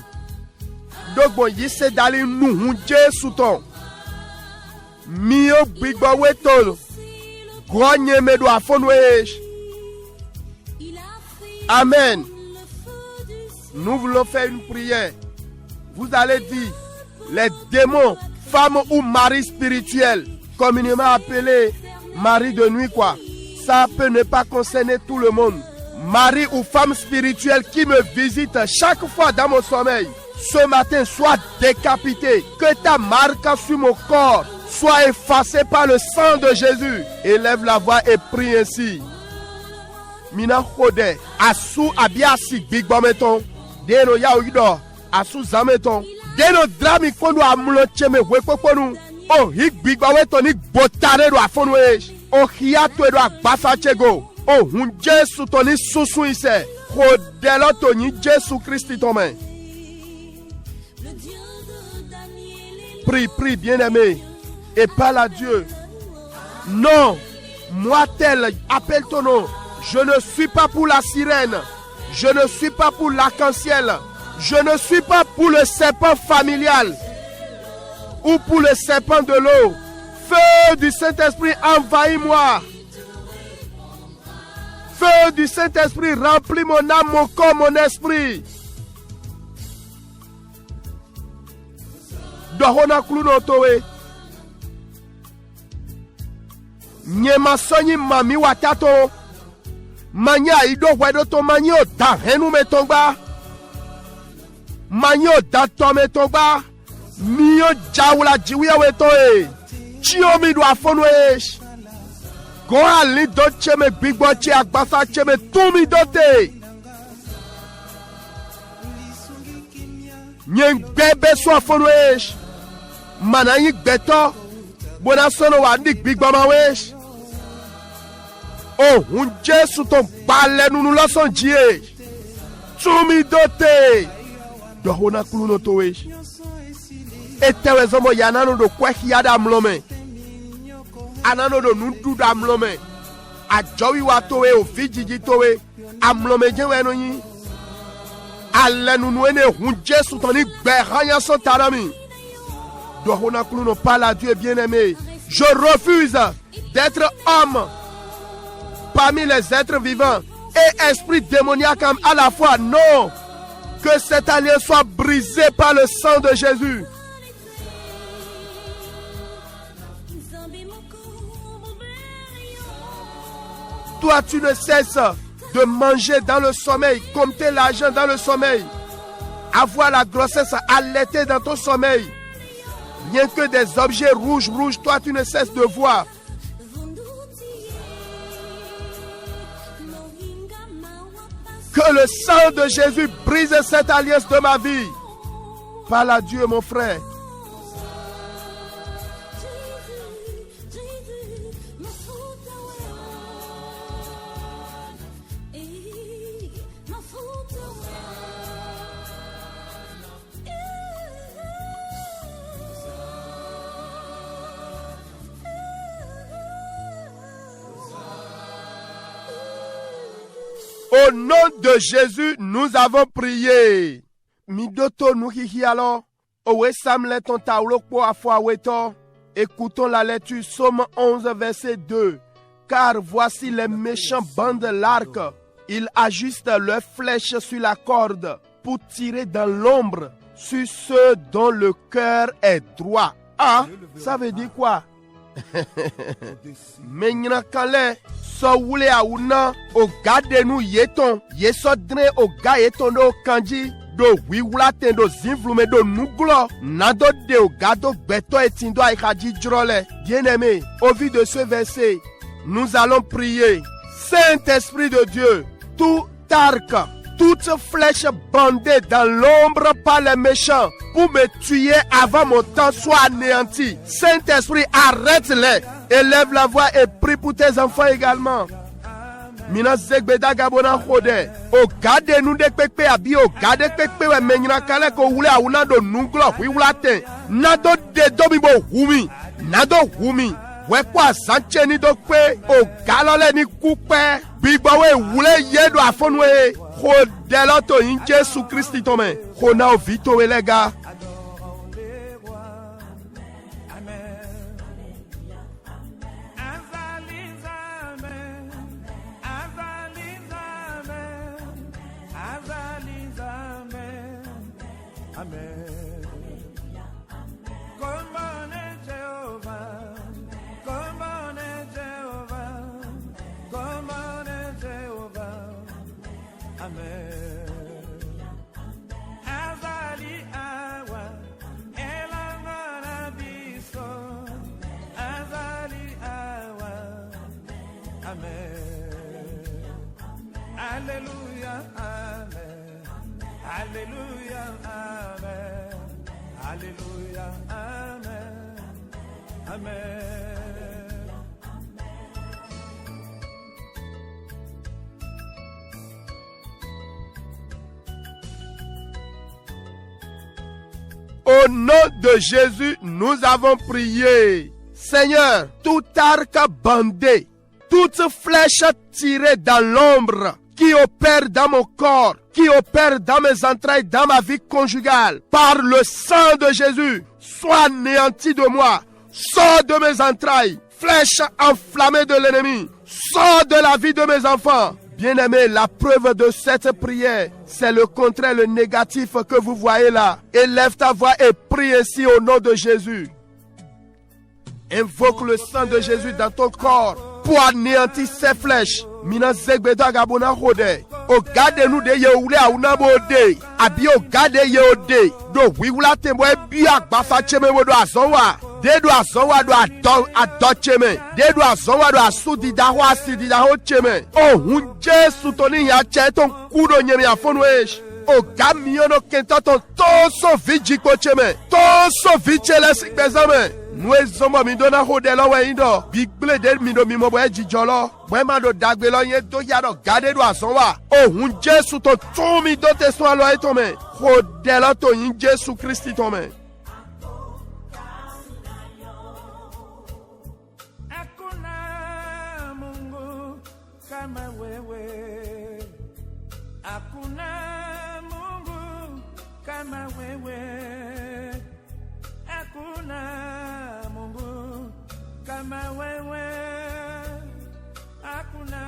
Dogbo yise dali nou Jesu ton. Mio bigbo wetol. Gronye medo afonwesh. Amen. Nous voulons faire une prière. Vous allez dire, les démons, femmes ou maris spirituels, communément appelés mari de nuit quoi. Ça peut ne pas concerner tout le monde. Mari ou femme spirituelle qui me visite chaque fois dans mon sommeil, ce matin soit décapité. Que ta marque sur mon corps soit effacée par le sang de Jésus. Élève la voix et prie ainsi. Mina khode asu abiasi bigbometon. Deno ya oyido asu zameton deno drami kondo amulo cheme wekoponu o higbigba weto ni botare do afonwe o hiato do agbasa chego o hun Jesu to ni susu ise ko delo to ni Jesu Christi to men. Prie bien-aimé et parle à Dieu. Non, moi tel appelle ton nom. Je ne suis pas pour la sirène. Je ne suis pas pour l'arc-en-ciel. Je ne suis pas pour le serpent familial ou pour le serpent de l'eau. Feu du Saint-Esprit, envahis-moi. Feu du Saint-Esprit, remplis mon âme, mon corps, mon esprit. Dohona kluno towe. Nyema sonyi mami watato. Manya ido wedo to manyo da henu metongba. Manyo da to metongba. Miyo jawula jiwiya weto e. Chio mi do afonwe. Go ali do cheme bigbo che agbasa cheme tumi dote. Nyen bebe so afonwe. Manayi beto. Bona sono wa ndik bigbo mawesh. Oh, un Jesu ton balé nous laissons Dieu. Tumi dote. Dohona kluno towe. etewe zomo yanano do kwehiada mlome anano do nundu da mlome ajowi watowe ofijiji towe amlome jewe no yin alenu ene hun Jésus toni gbehanya son tarami dohona kluno parle à Dieu bien-aimé. Je refuse d'être homme parmi les êtres vivants et esprit démoniaque à la fois. Non, que cette alliance soit brisée par le sang de Jésus. Toi, tu ne cesses de manger dans le sommeil, compter l'argent dans le sommeil, avoir la grossesse allaitée dans ton sommeil. Rien que des objets rouges, toi, tu ne cesses de voir. Que le sang de Jésus brise cette alliance de ma vie. Parle à Dieu, mon frère. Au nom de Jésus, nous avons prié. Midoto nuhihi alors. Owe samle ton taoulo po afwa weto. Écoutons la lecture Psaume 11 verset 2. Car voici les méchants bandent l'arc. Ils ajustent leurs flèches sur la corde pour tirer dans l'ombre sur ceux dont le cœur est droit. Ah, ça veut dire quoi? Menyna kale so wule auna o gade nu yeton yeso dre o ga yeton do kanji do wiwula ten do zinvlume do nuglo nado de o gado beto etindo aikaji drole. Bien-aimé, au vu de ce verset, nous allons prier. Saint-Esprit de Dieu, tout arc, toute flèche bandée dans l'ombre par les méchants pour me tuer avant mon temps soit anéanti. Saint-Esprit, arrête-les. Élève la voix et prie pour tes enfants également. Mina zegbeda gabona khode. O gade nu de pepe abi o gade pepe we menyina kale ko wule awuna do nunglo wi wulate. Nado de domi bo humi. Nado humi. We kwa sanche ni do pe o galole ni kupe. Bigba we wule yedo afonwe. Khodeloto in Jésus Christ tome. Khona o vito we lega. Alléluia, amen. Alléluia, amen. Alléluia, amen. Amen. Au nom de Jésus, nous avons prié. Seigneur, tout arc bandé, toute flèche tirée dans l'ombre, qui opère dans mon corps, qui opère dans mes entrailles, dans ma vie conjugale, par le sang de Jésus, sois anéanti de moi, sors de mes entrailles, flèche enflammée de l'ennemi, sors de la vie de mes enfants. Bien-aimés, la preuve de cette prière, c'est le contraire, le négatif que vous voyez là. Élève ta voix et prie ainsi au nom de Jésus. Invoque le sang de Jésus dans ton corps pour anéantir ces flèches. Mina zegbedo gabona rode. O gade nou de ye oule a una bode. Abi o gade ye ode. Do wiwula tembo e bi agbafa cheme wo do azonwa. De do azonwa do ado cheme. De do azonwa do asudida ho asidida ho cheme. O hun Jesu toni ya che ton kudo nyemi afonu esh. O gamiono kentoton to so vijiko cheme. To so vichele sikbezame. Nous sommes mis dans la rue de l'Ouaïdo. Big Blade, Mido Mimoboe, Jijolo. Moi, do Dagbelo, Yeto Yado, Gade do Asowa. Oh, un Jésus, ton Tomi, dote soit loin tomé. Rodelato, in Jésus Christ tomé. kama wewe, hakuna Mungu kama wewe, hakuna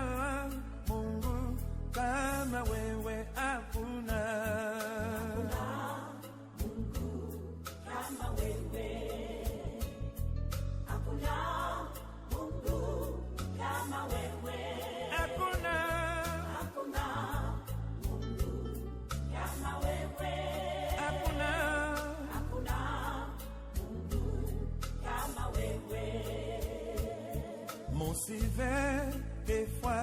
Mungu kama wewe, hakuna Mungu kama wewe, hakuna Mungu kama wewe, hakuna Mungu kama wewe, hakuna Mungu kama wewe. Monsive kefwa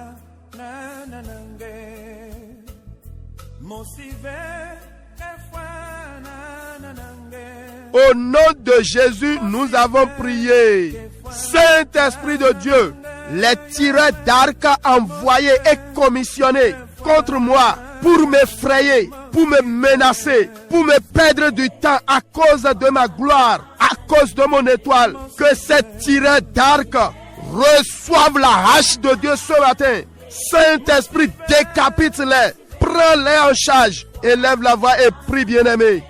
na nange, Monsive kefwa na nange. Au nom de Jésus, nous avons prié. Saint-Esprit de Dieu, les tireurs d'arc envoyés et commissionnés contre moi pour m'effrayer, pour me menacer, pour me perdre du temps à cause de ma gloire, à cause de mon étoile, que ces tireurs d'arc reçoivent la hache de Dieu ce matin. Saint-Esprit, décapite-les, prends-les en charge, élève la voix et prie, bien-aimé.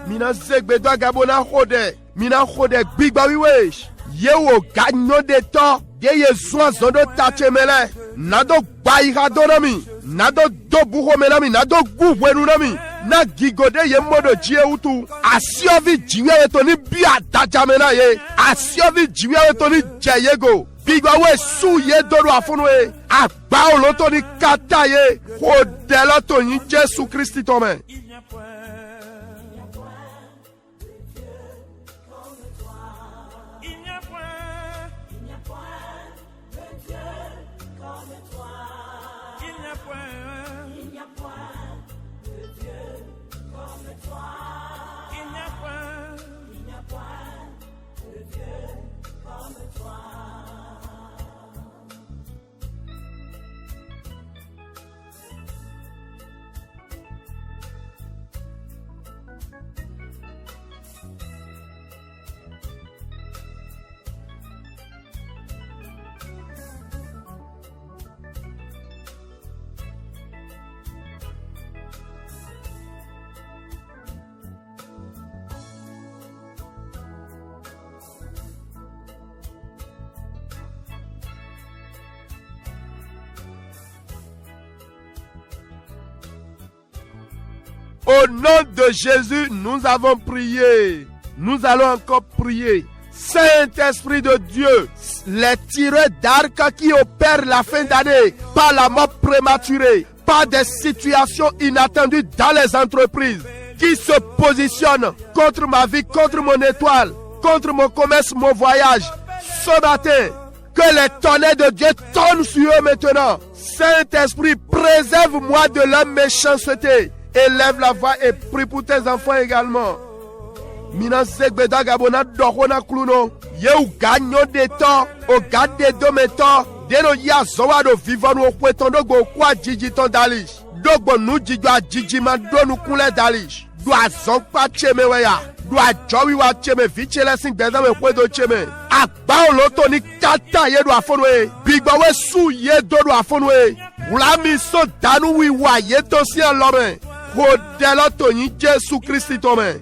Mina zegbedo gabona khode, mina khode gbigba wiwesh. Yewo ganyo de to, de yezwa zondo tachemele. Nado gbaira donami, nado do buho menami, nado gubwenu nami. Na gigode ye modo jie utu. Asiovi jiwe etoni biya dajamena ye. Asiovi jiwe etoni jeyego. Bigba we su ye dodo afunwe. Agba olotoni kata ye. Kodela toni Jésus Christ tome. Au nom de Jésus, nous avons prié. Nous allons encore prier. Saint-Esprit de Dieu, les tireurs d'arc qui opèrent la fin d'année par la mort prématurée, par des situations inattendues dans les entreprises, qui se positionnent contre ma vie, contre mon étoile, contre mon commerce, mon voyage. Ce matin, que les tonnerres de Dieu tombent sur eux maintenant. Saint-Esprit, préserve-moi de leur méchanceté. Élève la voix et prie pour tes enfants également. Mina zegbeda gabona dokona kluno. Yeu ganyo de to, o gade do meto. Deno ya zowa do vivano kwetondo go kwa jiji ton dalish. Dogbo nu jijwa jiji man do nu kule dalish. Do azon pa cheme weya. Do a jowi wa cheme vichele sing beza me kwedo cheme. Akba oloto ni kata ye do afonwe. Bigba we su ye do afonwe. Ulami so danu wi wa ye to si en lome. Kodela to yin Jésus Christ tome.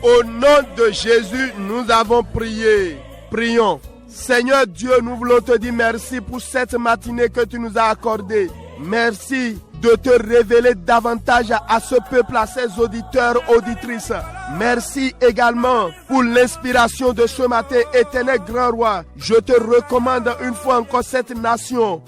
Au nom de Jésus, nous avons prié. Prions. Seigneur Dieu, nous voulons te dire merci pour cette matinée que tu nous as accordée. Merci de te révéler davantage à ce peuple, à ses auditeurs, auditrices. Merci également pour l'inspiration de ce matin, éternel grand roi. Je te recommande une fois encore cette nation.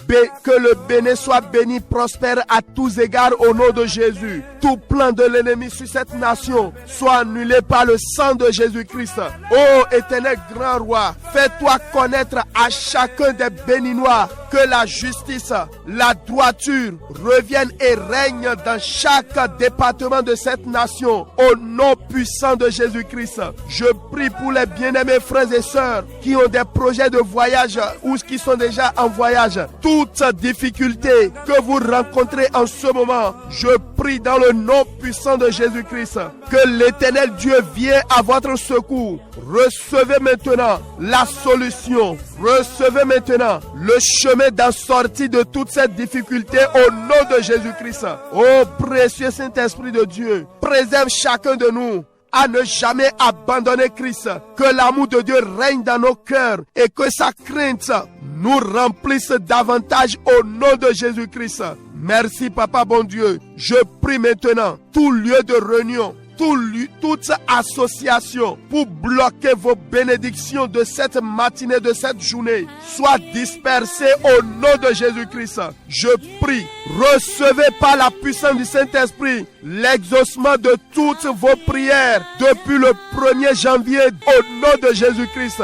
Que le béni soit béni, prospère à tous égards au nom de Jésus. Tout plan de l'ennemi sur cette nation soit annulé par le sang de Jésus-Christ. Ô éternel grand roi, fais-toi connaître à chacun des Béninois que la justice, la droiture reviennent et règnent dans chaque département de cette nation. Au nom puissant de Jésus-Christ, je prie pour les bien-aimés frères et sœurs qui ont des projets de voyage ou qui sont déjà en voyage. Toutes difficultés que vous rencontrez en ce moment, je prie dans le nom puissant de Jésus-Christ que l'Éternel Dieu vienne à votre secours. Recevez maintenant la solution. Recevez maintenant le chemin d'en sortie de toutes ces difficultés au nom de Jésus-Christ. Ô précieux Saint-Esprit de Dieu, préserve chacun de nous à ne jamais abandonner Christ. Que l'amour de Dieu règne dans nos cœurs et que sa crainte nous remplisse davantage au nom de Jésus-Christ. Merci Papa bon Dieu. Je prie maintenant tout lieu de réunion, toute association pour bloquer vos bénédictions de cette matinée, de cette journée, soit dispersée au nom de Jésus-Christ. Je prie, recevez par la puissance du Saint-Esprit l'exaucement de toutes vos prières depuis le 1er janvier au nom de Jésus-Christ.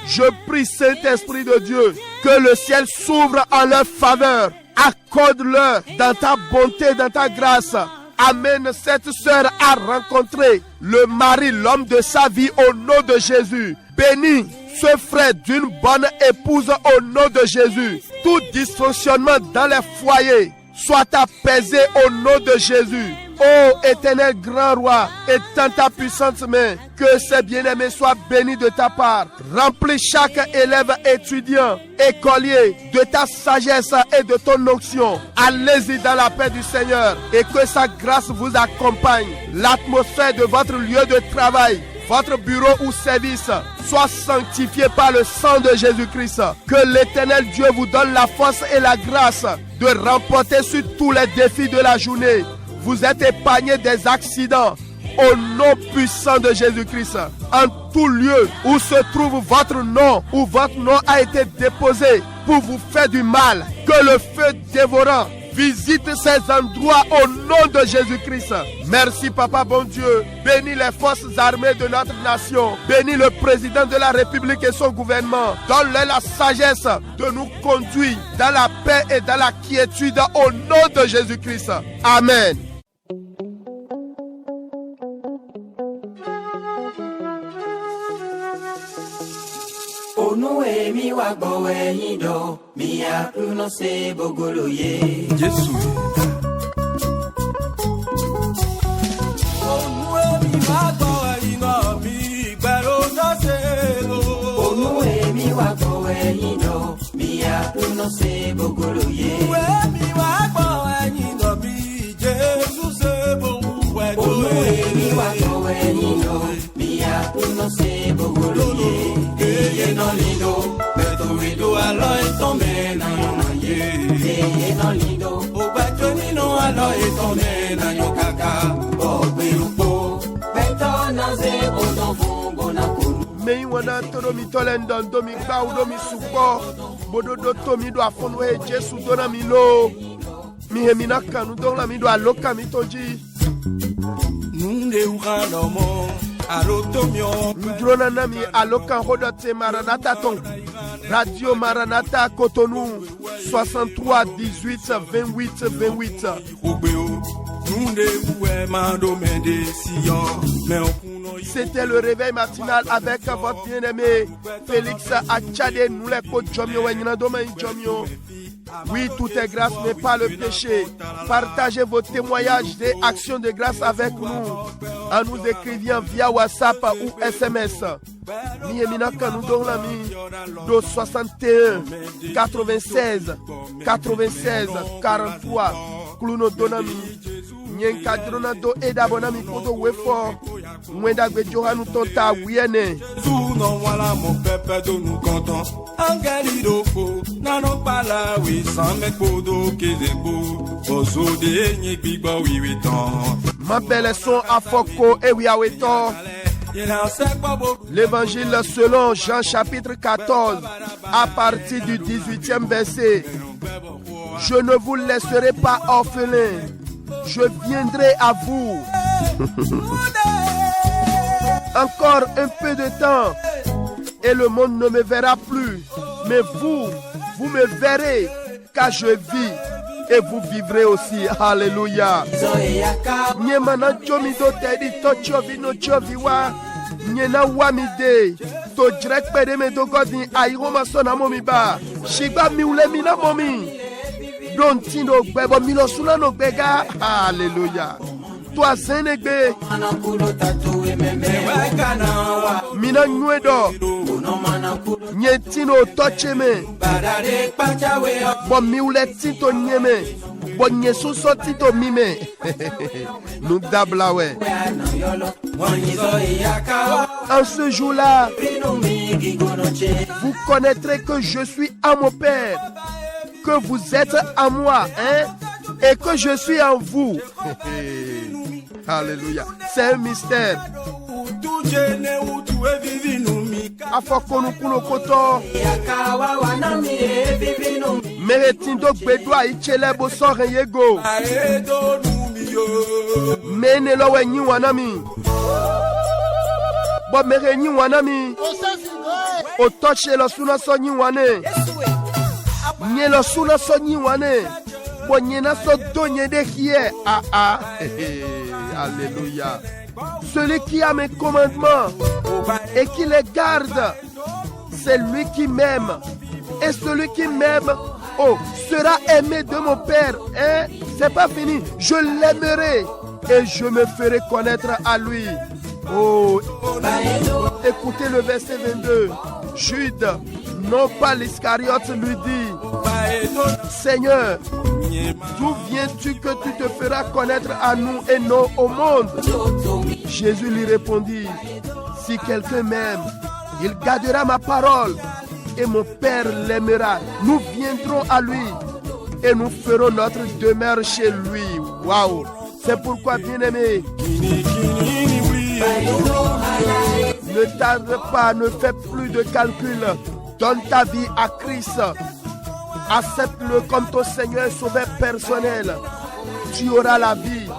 Je prie, Saint-Esprit de Dieu, que le ciel s'ouvre en leur faveur. Accorde-leur dans ta bonté, dans ta grâce. Amène cette sœur à rencontrer le mari, l'homme de sa vie au nom de Jésus. Bénis ce frère d'une bonne épouse au nom de Jésus. Tout dysfonctionnement dans les foyers soit apaisé au nom de Jésus. Ô éternel grand roi, étends ta puissante main, que ces bien-aimés soient bénis de ta part. Remplis chaque élève, étudiant, écolier de ta sagesse et de ton onction. Allez-y dans la paix du Seigneur et que sa grâce vous accompagne. L'atmosphère de votre lieu de travail, votre bureau ou service soit sanctifié par le sang de Jésus-Christ. Que l'Éternel Dieu vous donne la force et la grâce de remporter sur tous les défis de la journée. Vous êtes épargnés des accidents au nom puissant de Jésus-Christ. En tout lieu où se trouve votre nom, où votre nom a été déposé pour vous faire du mal, que le feu dévorant visite ces endroits au nom de Jésus-Christ. Merci Papa bon Dieu. Bénis les forces armées de notre nation. Bénis le président de la République et son gouvernement. Donne-leur la sagesse de nous conduire dans la paix et dans la quiétude au nom de Jésus-Christ. Amen. Onu emi wa gbowe yin do mi a pronounce bogoloye Jésus. Onu emi wa gbowe yin do mi gbero no se lo. Onu emi wa gbowe yin do mi a pronounce bogoloye. Onu emi wa gbowe yin do mi Jésus se bogoloye. Onu emi wa gbowe yin do mi a pronounce bogoloye. Eye no lindo, beto wido alo etome na yonaye. Eye no lindo, ogbajo nino alo etome na yokaka. Ogbe upo, beto na ze odon fun bonakuru. Mei wana todo mi tolendon do mi gba udo mi supo. Bodo do to mi do afonu e Jesu do na mi lo. Mi hemina kanu do la mi do aloka mi toji. Nunde ukano mo. Mdrona nami alokan hodote Maranatha ton Radio Maranatha Cotonou 63 18 28 28. C'était le réveil matinal avec votre bien-aimé Félix Achade Nouleko Djomio Wenyanadome Djomio. Oui, tout est grâce, mais pas le péché. Partagez vos témoignages des actions de grâce avec nous en nous écrivant via WhatsApp ou SMS. Miyeminaka nous donne l'ami de 61 96 96 43 Kluno Donami. Nyenkadrona do edabonami koto wefo. Mwenda gbe Johanu tonta wiene. Tout non voilà mon peuple de nous content. Angelidoko, nano pala we sans me kodo kezeko, ozo de nye bibo we weton. Ma belle son à Foko et Wiaweton. L'évangile selon Jean chapitre 14, à partir du 18e verset. Je ne vous laisserai pas orphelins, je viendrai à vous. Encore un peu de temps et le monde ne me verra plus. Mais vous me verrez car je vis et vous vivrez aussi. Alléluia. Nyemana chomi do tedi to chovi no chovi wa. Nyena wamide to direct pede me do godin ayoma sona momi ba. Shiba mi ule mina momi. Don tindo gbebo milo suna no gbega. Alléluia. Toi zenegbe mina nywedo nyetino tocheme bon miule tito nyeme bon nyesu so tito mime nous dablawe. En ce jour-là, vous connaîtrez que je suis à mon Père, que vous êtes à moi, hein, et que je suis en vous. Alléluia. C'est un mystère. Afokonukuno koto. Meretindo bedwa ichele bo sore yego. Menelo wenyi wanami. Bo mereni wanami. Otoche lo suna sonyi wane. Nye lo suna sonyi wane. Bo nyena so donye de kie. Alléluia. Celui qui a mes commandements et qui les garde, c'est lui qui m'aime. Et celui qui m'aime, sera aimé de mon Père. Hein? C'est pas fini. Je l'aimerai et je me ferai connaître à lui. Oh, écoutez le verset 22. Jude, non pas l'Iscariote, lui dit: Seigneur, d'où viens-tu que tu te feras connaître à nous et non au monde? Jésus lui répondit: Si quelqu'un m'aime, il gardera ma parole et mon Père l'aimera. Nous viendrons à lui et nous ferons notre demeure chez lui. Waouh! C'est pourquoi, bien-aimé, ne tarde pas, ne fais plus de calcul. Donne ta vie à Christ. Accepte-le comme ton Seigneur et Sauveur personnel. Tu auras la vie.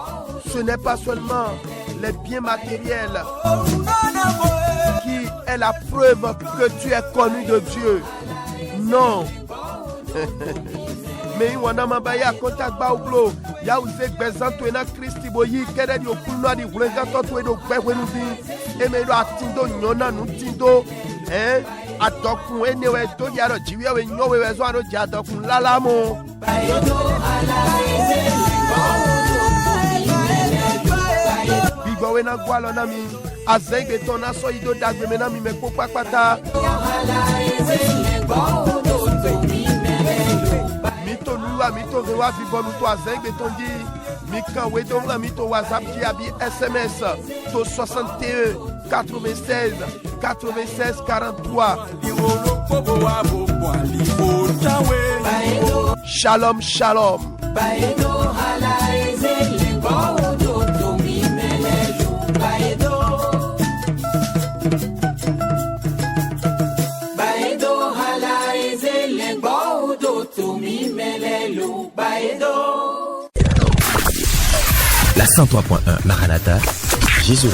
Ce n'est pas seulement les biens matériels qui est la preuve que tu es connu de Dieu. Non. Mais wana mabaya kontak ba uglo ya uze gbezanto ena Kristi boyi kede di okunu adi wlengato to edo gbewenu bi emedo atindo nyona nu tindo adokun enewe do yaro jiwe nyowe wezo aro ja adokun lalamo. Bigbo na gwalo na mi azengbe to na so ido dagbe me na mi me popa pata. Mito rewa vivonu to azengbe tondi mi kan we don la mito WhatsApp ki abi SMS to 61 96 96 43. Shalom shalom. La 103.1 Maranatha, Jésus.